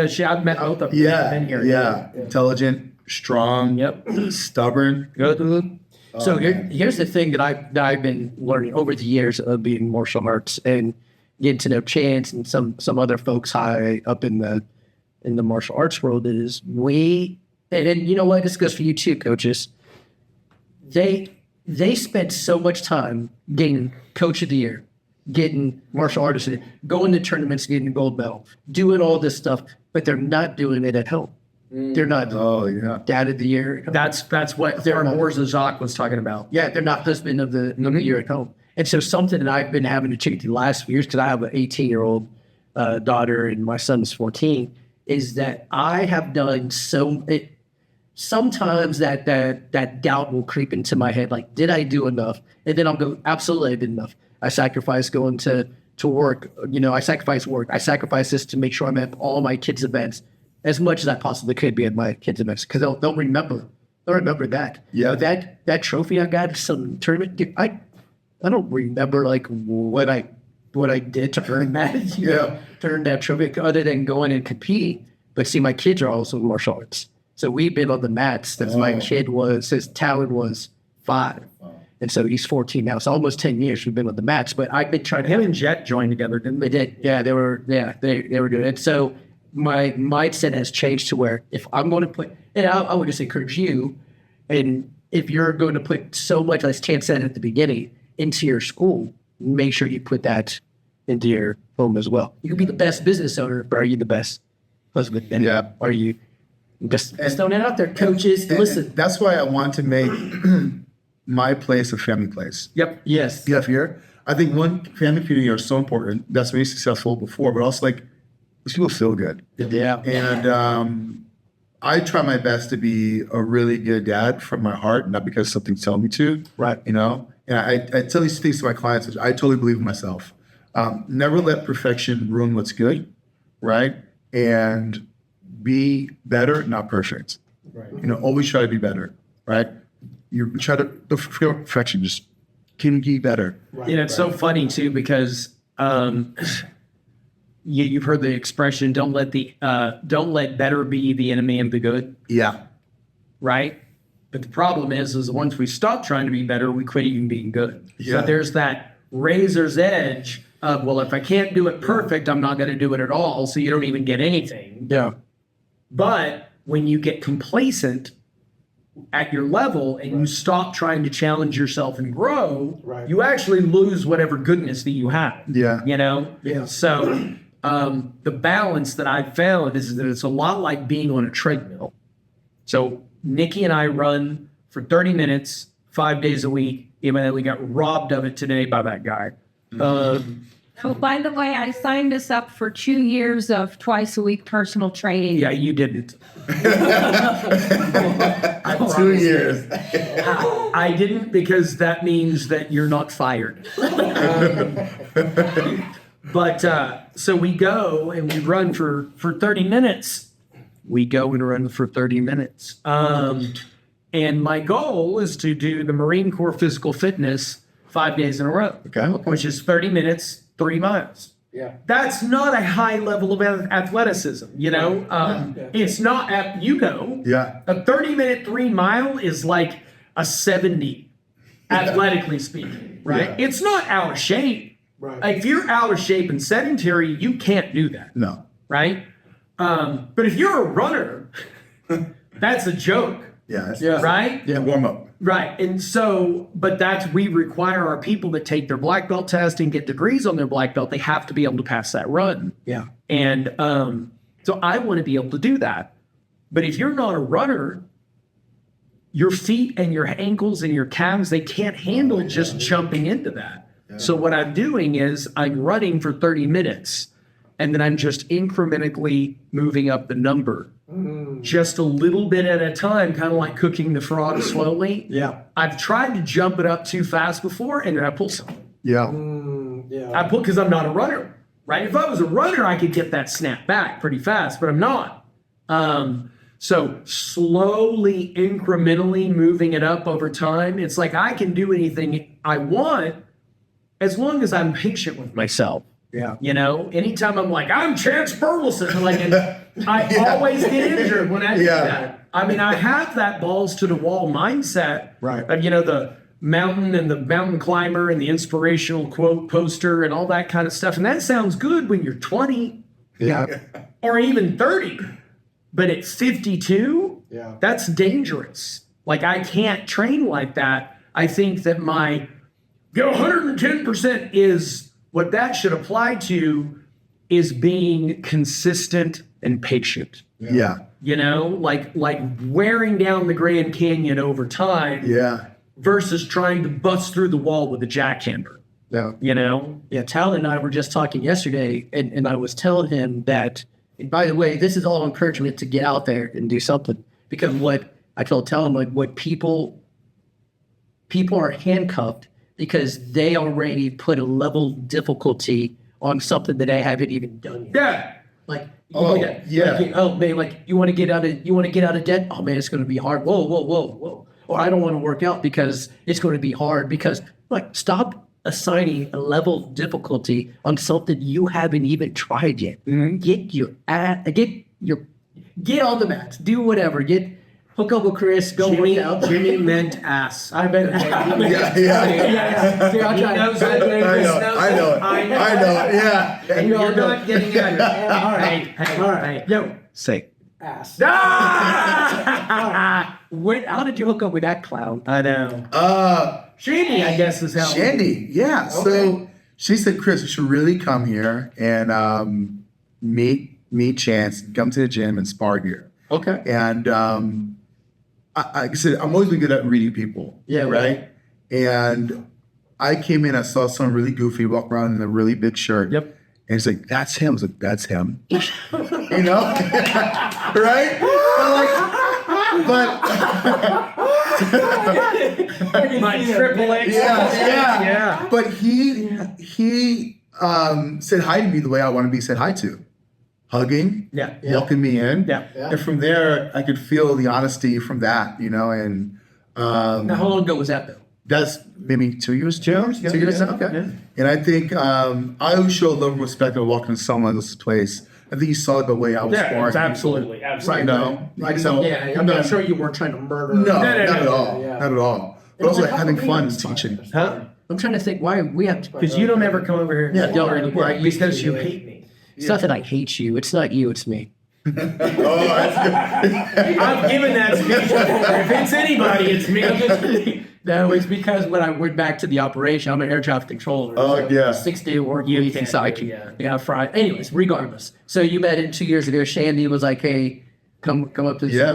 both of them. Yeah. Intelligent, strong, stubborn. Good. So here's the thing that I've been learning over the years of being in martial arts and getting to know Chance and some other folks high up in the martial arts world is and you know what, this goes for you too, coaches. They spent so much time getting coach of the year, getting martial artist of the year, going to tournaments, getting a gold medal, doing all this stuff, but they're not doing it at home. They're not Oh yeah. dad of the year. That's what Morza Jacques was talking about. Yeah, they're not husband of the year at home. And so something that I've been having to change the last few years, because I have an 18-year-old daughter and my son's 14, is that I have done sometimes that doubt will creep into my head, like, did I do enough? And then I'll go, absolutely I did enough. I sacrificed going to work. I sacrificed work. I sacrificed this to make sure I'm at all my kids' events as much as I possibly could be at my kids' events, because they'll remember. They'll remember that. Yeah. But that trophy I got some tournament, dude, I don't remember like what I did to earn that. To earn that trophy, other than going and compete. But see, my kids are also martial arts. So we've been on the mats since my kid his talent was 5. And so he's 14 now. So almost 10 years we've been on the mats. But I've been trying to. Him and Jet joined together, didn't they? They did. Yeah, they were doing it. So my mindset has changed to where if I'm going to put, and I would just encourage you, and if you're going to put so much, as Chan said at the beginning, into your school, make sure you put that into your home as well. You can be the best business owner, but are you the best husband? And are you just throwing it out there, coaches? Listen. That's why I want to make my place a family place. Yep. Yes. Yeah, here. I think one, family community are so important. That's made me successful before, but also like these people feel good. Yeah. And I try my best to be a really good dad from my heart, not because something's telling me to. Right. And I tell these things to my clients, which I totally believe in myself. Never let perfection ruin what's good, right? And be better, not perfect. Right. Always try to be better, right? You try to, don't forget perfection, just can be better. Right, it's so funny too, because you've heard the expression, don't let better be the enemy of the good. Yeah. Right? But the problem is once we stop trying to be better, we quit even being good. Yeah. So there's that razor's edge of, well, if I can't do it perfect, I'm not going to do it at all. So you don't even get anything. Yeah. But when you get complacent at your level and you stop trying to challenge yourself and grow, you actually lose whatever goodness that you have. Yeah. Yeah. So the balance that I've found is that it's a lot like being on a treadmill. So Nikki and I run for 30 minutes, 5 days a week, even though we got robbed of it today by that guy. Oh, by the way, I signed us up for 2 years of twice a week personal training. Yeah, you didn't. 2 years. I didn't, because that means that you're not fired. But so we go and we run for 30 minutes. We go and run for 30 minutes. And my goal is to do the Marine Corps physical fitness 5 days in a row. Okay. Which is 30 minutes, 3 miles. Yeah. That's not a high level of athleticism, It's not at Yeah. A 30-minute 3 mile is like a 70, athletically speaking, right? Yeah. It's not out of shape. Right. If you're out of shape and sedentary, you can't do that, No. right? But if you're a runner, that's a joke, Yeah. right? Yeah. Warm up. Right. And so, but we require our people that take their black belt test and get degrees on their black belt, they have to be able to pass that run. Yeah. And so I want to be able to do that. But if you're not a runner, your feet and your ankles and your calves, they can't handle just jumping into that. Yeah. So what I'm doing is I'm running for 30 minutes and then I'm just incrementally moving up the number. Just a little bit at a time, kind of like cooking the frog slowly. Yeah. I've tried to jump it up too fast before, and then I pull something. Yeah. I pull because I'm not a runner, right? If I was a runner, I could get that snap back pretty fast, but I'm not. So slowly, incrementally moving it up over time. It's like I can do anything I want as long as I'm patient with myself. Yeah. Anytime I'm like, I'm Chance Burleson, and I always get injured when I do that. I mean, I have that balls to the wall mindset. Right. Of, the mountain and the mountain climber and the inspirational quote poster and all that kind of stuff. And that sounds good when you're 20 Yeah. or even 30. But at 52, Yeah. that's dangerous. Like, I can't train like that. I think that my 110% is what that should apply to is being consistent and patient. Yeah. you know, like wearing down the Grand Canyon over time Yeah. versus trying to bust through the wall with a jackhammer, Yeah. you know? Yeah, Tal and I were just talking yesterday, and I was telling him that, and by the way, this is all encouragement to get out there and do something. Because what I tell him, like, what people are handcuffed because they already put a level of difficulty on something that they haven't even done yet. Yeah. Like, Oh, yeah. like, oh man, like you want to get out of debt. Oh man, it's going to be hard. Whoa. Or I don't want to work out because it's going to be hard. Because like, stop assigning a level of difficulty on something you haven't even tried yet. Get on the mats, do whatever. Hook up with Chris, go work out. Jimmy meant ass. I bet. Yeah. Dude, I'll try. I know. Yeah. And you're not getting out of it. All right. Yo, Say. ass. Ah! How did you hook up with that clown? I know. Shandy, I guess, is how. Shandy. Yeah. So she said, Chris, you should really come here and meet Chance, come to the gym and spar here. Okay. And I said, I'm always been good at reading people. Yeah, Right. And I came in, I saw someone really goofy walk around in a really big shirt. Yep. And it's like, that's him. I was like, that's him. You know? Right? My triple X. Yeah. But he said hi to me the way I want to be said hi to. Hugging, Yeah. welcoming me in. Yeah. And from there, I could feel the honesty from that, you know, and Now, how long ago was that, though? that's maybe 2 years. 2 years? Yeah, 2 years? yeah, Okay. yeah. And I think I always show love and respect when walking into someone else's place. I think you saw the way I was Yeah, sparring. it's absolutely. You know? Like, so, yeah, I'm not sure you weren't trying to murder. No, no, not at no, all. yeah. Not at all. But also like, how having come we fun don't and teaching. Huh? I'm trying to think why we have to. Because you don't ever come over here. Yeah, don't Right, anymore. I used because to, you yeah. hate me. It's not that I hate you. It's not you. It's me. Oh, that's good. I've given that speech before. If it's anybody, it's me. No, it's because when I went back to the operation, I'm an air traffic controller. Oh, yeah. 6-day work You week, can, so I can fry. Anyways, regardless. So you met in 2 years ago. Shandy was like, "Hey, come up to the Yeah.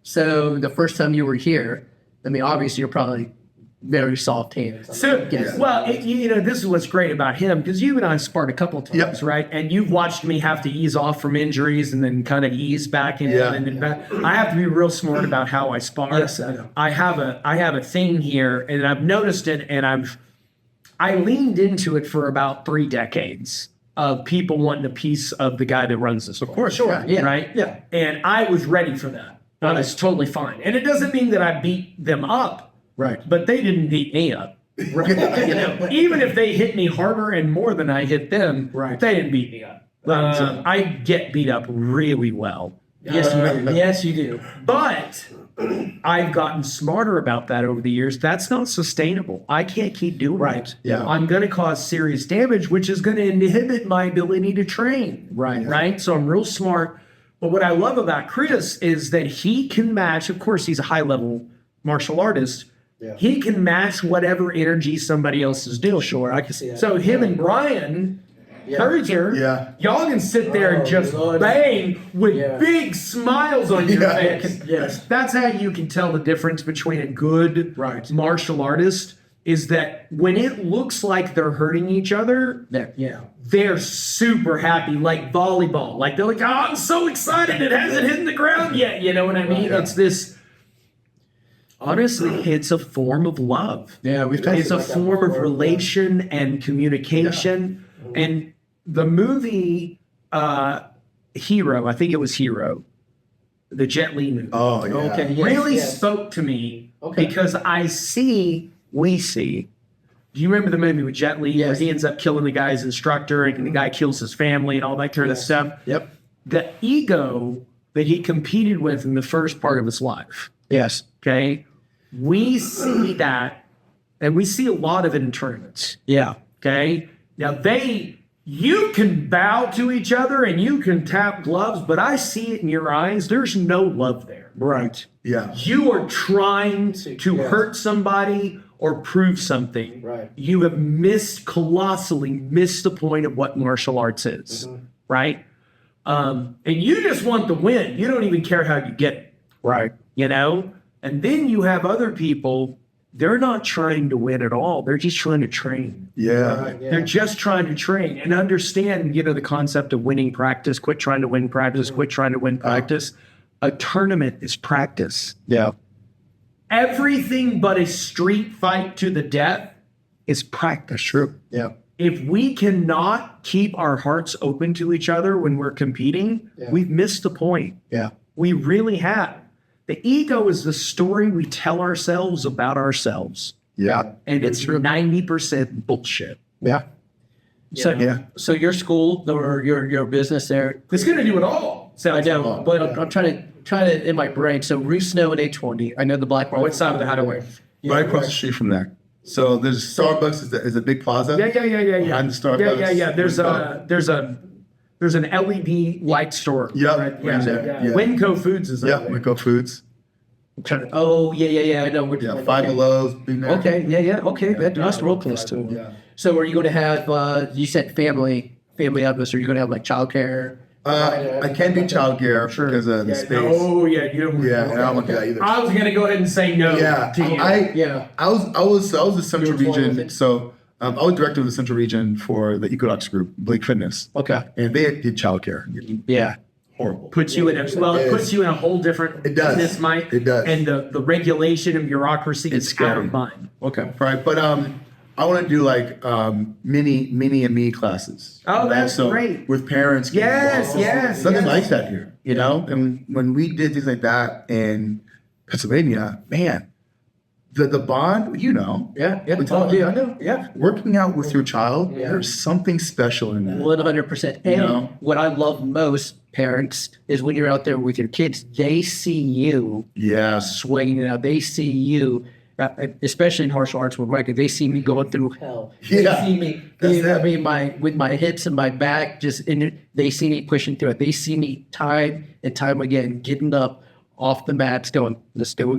So the first time you were here, I mean, obviously you're probably very soft hands. So, Yes. well, you know, this is what's great about him because you and I sparred a couple of times, Yep. right? And you've watched me have to ease off from injuries and then kind of ease back in. Yeah. And then back. I have to be real smart about how I spar. Yes, I know. I have a thing here, and I've noticed it, and I leaned into it for about 3 decades of people wanting a piece of the guy that runs this. Of course, Sure, yeah, right? yeah. And I was ready for that. I was totally fine, and it doesn't mean that I beat them up. Right. But they didn't beat me up. You know, even if they hit me harder and more than I hit them, Right. they didn't beat me up. I get beat up really well. Yes, you do. But I've gotten smarter about that over the years. That's not sustainable. I can't keep doing it. Yeah. I'm going to cause serious damage, which is going to inhibit my ability to train. Right. Right. So I'm real smart. But what I love about Chris is that he can match, of course, he's a high level martial artist. Yeah. He can match whatever energy somebody else is doing. Sure, I can see that. So him and Brian, Herzer, Yeah. y'all can sit there and just Lord. bang with Yeah. big smiles on your Yeah. face. Yes. That's how you can tell the difference between a good Right. martial artist is that when it looks like they're hurting each other, Yeah. they're super happy, like volleyball. Like they're like, oh, I'm so excited, it hasn't hit the ground yet. You know what I mean? Yeah. It's this. Honestly, it's a form of love. Yeah, we've talked It's a about that form of before. relation and communication. And the movie Hero, I think it was Hero, the Jet Li movie, Oh, yeah. Okay. Yes, really yes. spoke to me Okay. because we see. Do you remember the movie with Jet Li where Yes. he ends up killing the guy's instructor and the guy kills his family and all that kind of stuff? Yep. The ego that he competed with in the first part of his life. Yes. Okay. We see that, and we see a lot of it in tournaments. Yeah. Okay. Now you can bow to each other and you can tap gloves, but I see it in your eyes. There's no love there. Right. Yeah. You are trying to hurt somebody or prove something. Right. You have colossally missed the point of what martial arts is. Right. And you just want the win. You don't even care how you get it. Right. You know? And then you have other people, they're not trying to win at all. They're just trying to train. Yeah. They're just trying to train and understand, the concept of winning practice, quit trying to win practice, quit trying to win practice. A tournament is practice. Yeah. Everything but a street fight to the death is practice. True. Yeah. If we cannot keep our hearts open to each other when we're competing, we've missed the point. Yeah. We really have. The ego is the story we tell ourselves about ourselves. Yeah. And it's 90% bullshit. Yeah. So, Yeah. so your school or your business there, It's going to do it all. I know, but I'm trying to in my brain. So Reef Snow and 820. I know the black bar. What side of the highway? Right across the street from there. So there's Starbucks is a big plaza. Yeah. Behind the Starbucks. Yeah. There's an LED light store. Yep. Right? Yeah. Yeah. Winco Foods is Yeah, there. Wico Foods. Oh, yeah. I know. Yeah, Five Belows. Been there. Okay. Yeah. Okay. That's real close to it. Yeah. So are you going to have, you said family atmosphere, are you going to have like childcare? I can't do childcare because of the space. Oh yeah, you don't. Yeah, and I don't want to do that either. I was gonna go ahead and say no. Yeah, to you. I was the central You were flowing with region. it? So I was director of the central region for the Equinox Group, Blake Fitness, Okay. and they did childcare. Yeah. Horrible. puts you in a it puts you in a whole different It does. business mind. It does. And the regulation and bureaucracy It's is out scary. of mind. Okay. Right, but I want to do like mini and me classes. Oh, that's So great. with parents. Yes, Nothing yes. like that here, you know. And when we did things like that in Pennsylvania, man, the bond, Yeah. We talk- Yeah, I know. Yeah. working out with your child, there's something special in that. 100%. And know? what I love most, parents, is when you're out there with your kids, they see you Yes. swinging it out. They see you, especially in martial arts with Mike, they see me going through hell. Yeah. They see me, That's you know, it. I mean, with my hips and my back, they see me pushing through it. They see me time and time again, getting up off the mats, going, let's go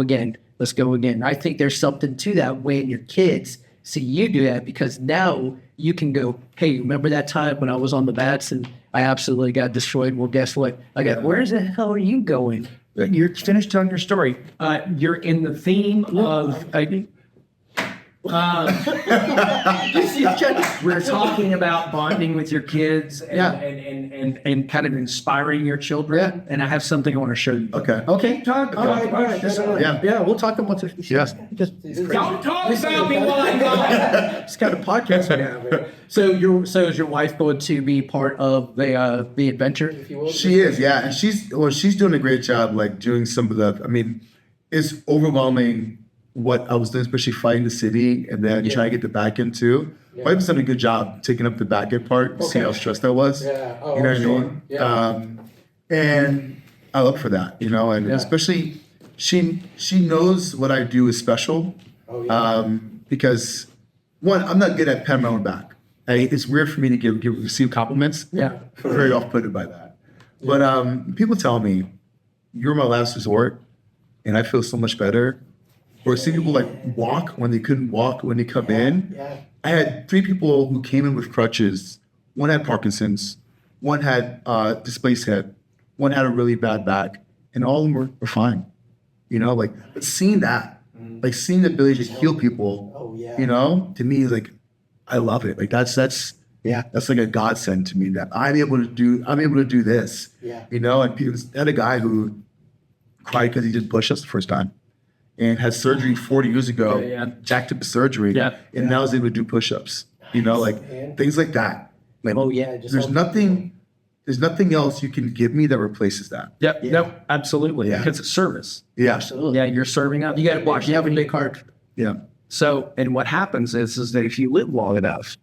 again. Let's go again. I think there's something to that when your kids see you do that, because now you can go, hey, remember that time when I was on the mats and I absolutely got destroyed? Well, guess what? Where the hell are you going? You're finished telling your story. You're in the theme of. We're talking about bonding with your kids and kind of inspiring your children. And I have something I want to show you. Okay. Okay, talk. All right. Yeah, we'll talk about it. Yes. Don't talk about me while I'm gone. It's kind of podcast we have. So is your wife going to be part of the adventure? She is, yeah, and she's doing a great job, like doing some of the. I mean, it's overwhelming what I was doing, especially fighting the city and then trying to get the back end too. Wife's done a good job taking up the back end part. See how stressed I was. Yeah. You know what I mean? Yeah. And I look for that, and especially she knows what I do is special. Because one, I'm not good at patting my own back. It's weird for me to receive compliments. Yeah. I'm very off-putted by that. But people tell me, you're my last resort, and I feel so much better. Or see people like walk when they couldn't walk when they come in. Yeah. I had 3 people who came in with crutches. One had Parkinson's, one had displaced hip, one had a really bad back, and all of them were fine. But seeing that, like seeing the ability to heal people, to me is like, I love it. Like that's like a godsend to me that I'm able to do this. Yeah. And people, I had a guy who cried because he did push-ups the first time and had surgery 40 years ago, jacked up his surgery, and now is able to do push-ups. Things like that. Like, there's nothing else you can give me that replaces that. Yep. No, absolutely. Yeah. Because it's service. Yeah. Absolutely. Yeah, you're serving up. You got to watch. You have a big heart. Yeah. So, and what happens is that if you live long enough,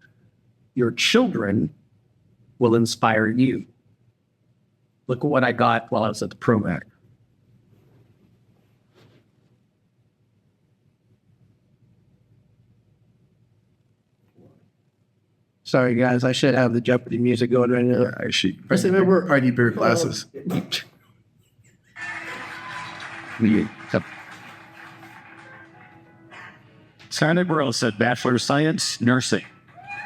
your children will inspire you. Look at what I got while I was at the ProMac. Sorry, guys. I should have the Jeopardy music going right now. I should. First, remember, I need bigger glasses. Santa Burleson, Bachelor of Science, Nursing.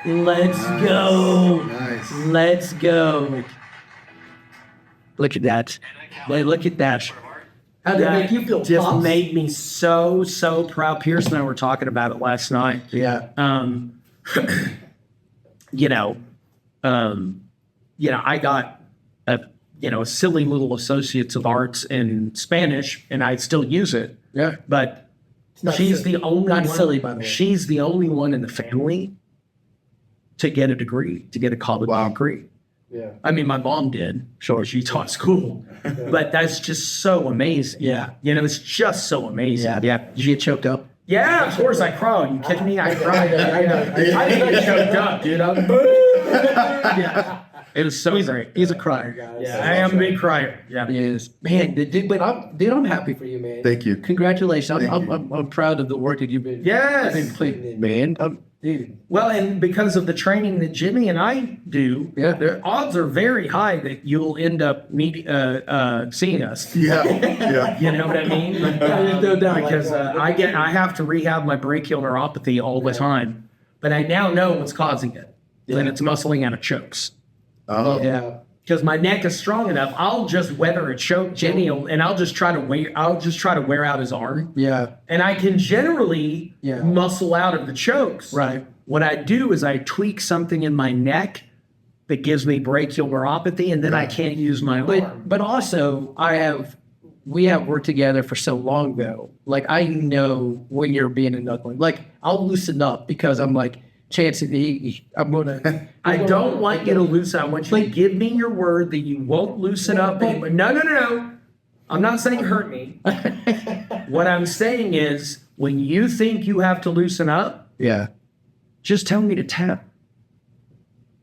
let's go. Nice. Let's go. Look at that. Hey, look at that. How did that make you feel? Just Pops? made me so proud. Pierce and I were talking about it last night. Yeah. I got a silly little Associates of Arts in Spanish, and I still use it. Yeah. But not she's silly. the only Not one, silly, by the way. She's the only one in the family to get a degree, to get a college degree. Yeah. I mean, my mom did. Sure, she taught school, but that's just so amazing. Yeah. It's just so amazing. Yeah. Did you get choked up? Yeah, of course I cried. You kidding me? I cried. I didn't get choked up, dude. Yeah. It was so great. He's a crier. Yeah, I am a big crier. Yeah. He is. Man, but I'm happy for you, man. Thank you. Congratulations. I'm proud of the work that you've been Yes. doing, man. Dude. Well, and because of the training that Jimmy and I do, Yeah. the odds are very high that you'll end up seeing us. Yeah. Yeah. You know what I mean? No doubt. Because I have to rehab my brachial neuropathy all the time, but I now know what's causing it, and it's muscling out of chokes. Oh. Yeah. Because my neck is strong enough, I'll just weather a choke, Jimmy, and I'll just try to wear out his arm, Yeah. and I can generally Yeah. muscle out of the chokes. Right. What I do is I tweak something in my neck that gives me brachial neuropathy, and then I can't use my arm. But also we have worked together for so long though. Like I know when you're being a knuckling. Like I'll loosen up because I'm like, I'm gonna. I don't want you to loosen. I want you to give me your word that you won't loosen up anymore. No. I'm not saying hurt me. What I'm saying is when you think you have to loosen up, Yeah. just tell me to tap.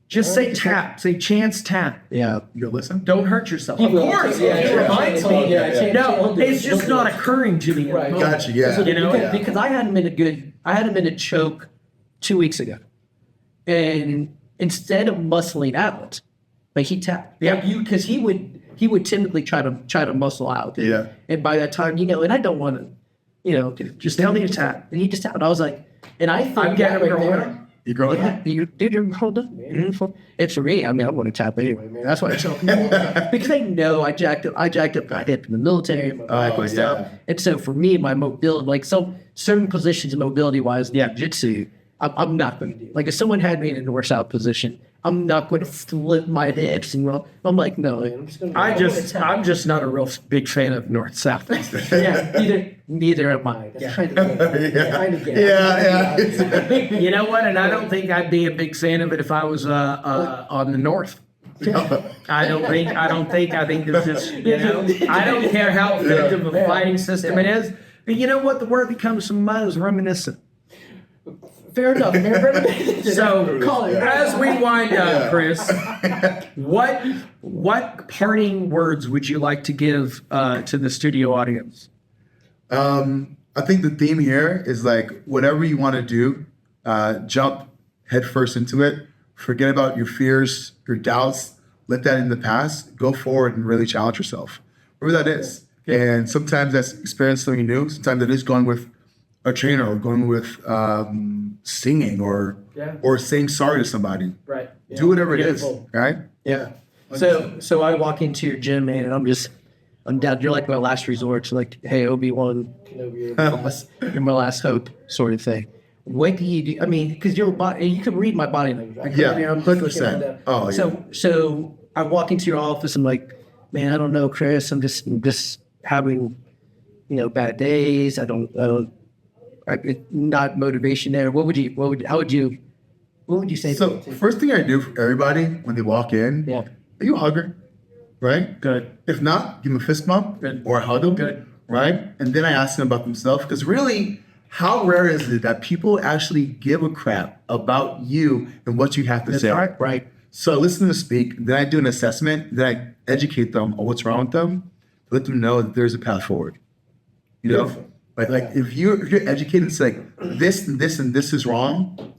Just say tap. Say chance tap. Yeah. You listen? Don't hurt yourself. Of course. It reminds me. No, it's just not occurring to me. Right. Gotcha. Yeah. You know? Because I hadn't been a choke 2 weeks ago. And instead of muscling out, like he tapped. Yeah. Because he would typically try to muscle out. Yeah. And by that time, and I don't want to, just tell me to tap. And he just tapped. I was like, and I think I'm getting that your there- order. You growing Yeah, up? you're hold up. It's for me. I mean, I want to tap anyway, man. That's why I tell people because they know I jacked up my hip in the military, my back and stuff. yeah. And so for me, my mobility, like some certain positions mobility wise, jiu-jitsu, I'm not going to do. Like if someone had me in a north south position, I'm not going to flip my hips and I'm like, no. I'm just not a real big fan of north south. Yeah, neither am I. Yeah. You know what? And I don't think I'd be a big fan of it if I was on the north. I think this is, I don't care how effective a fighting system it is. But you know what? The word that comes to mind is reminiscent. Fair enough. So as we wind up, Chris, what parting words would you like to give to the studio audience? I think the theme here is like whatever you want to do, jump headfirst into it. Forget about your fears, your doubts. Let that in the past. Go forward and really challenge yourself, whatever that is. And sometimes that's experience something new. Sometimes it is going with a trainer or going with singing or saying sorry to somebody. Right. Do whatever it is. Beautiful. Right? Yeah. So I walk into your gym, man, and I'm down. You're like my last resort. It's like, hey, Obi-Wan, you're my last hope, sort of thing. What do you do? I mean, because your body, you can read my body language. I come in here, I'm 100%. Oh, yeah. So I walk into your office. I'm like, man, I don't know, Chris. I'm just having, bad days. Not motivation there. How would you say? So first thing I do for everybody when they walk in, Yeah. are you a hugger? Right? Good. If not, give them a fist bump Good. or hug them. Good. Right? And then I ask them about themselves because really, how rare is it that people actually give a crap about you and what you have to say? Right. So I listen to them speak, then I do an assessment, then I educate them on what's wrong with them, let them know that there's a path forward. Like if you're educated and say this and this and this is wrong,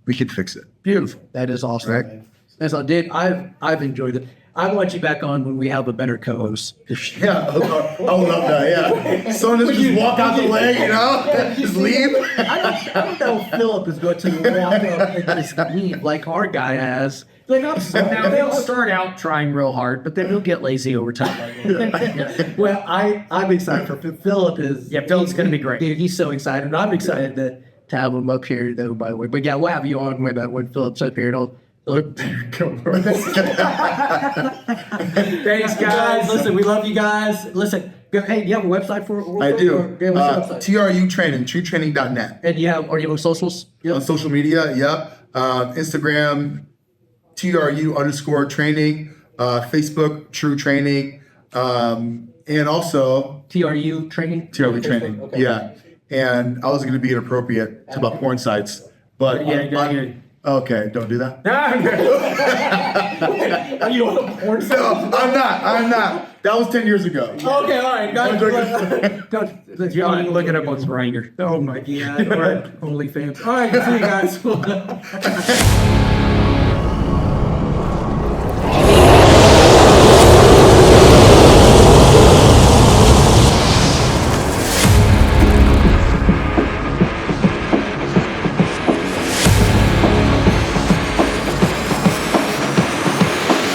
we can fix it. Beautiful. That is awesome. Right. Man. That's all, dude. I've enjoyed it. I want you back on when we have a better co-host. Yeah, I would love that. Yeah, someone just walk out the way, you know, just leave. I don't know if Philip is going to walk up and just leave like our guy has. Like, Now they'll start out trying real hard, but then he'll get lazy over time. well, I'm excited for Philip. Philip's going to be great. Dude, he's so excited. And I'm excited to have him up here, though, by the way. But yeah, we'll have you on when Philip's up here. Thanks, guys. Listen, we love you guys. Listen, hey, you have a website for I do. Yeah, what's the website? TRU Training, TruTraining.net. And are you on socials? On social media, yep. Instagram, TRU_training, Facebook, Tru Training, and also TRU Training? TRU Training, Okay. yeah. And I was going to be inappropriate to about porn sites, but Yeah. okay, don't do that. Are you on a porn site? No, I'm not. That was 10 years ago. Okay, all right. Guys, You want to look it up on Grindr. oh my God. All right. OnlyFans. All right, see you guys.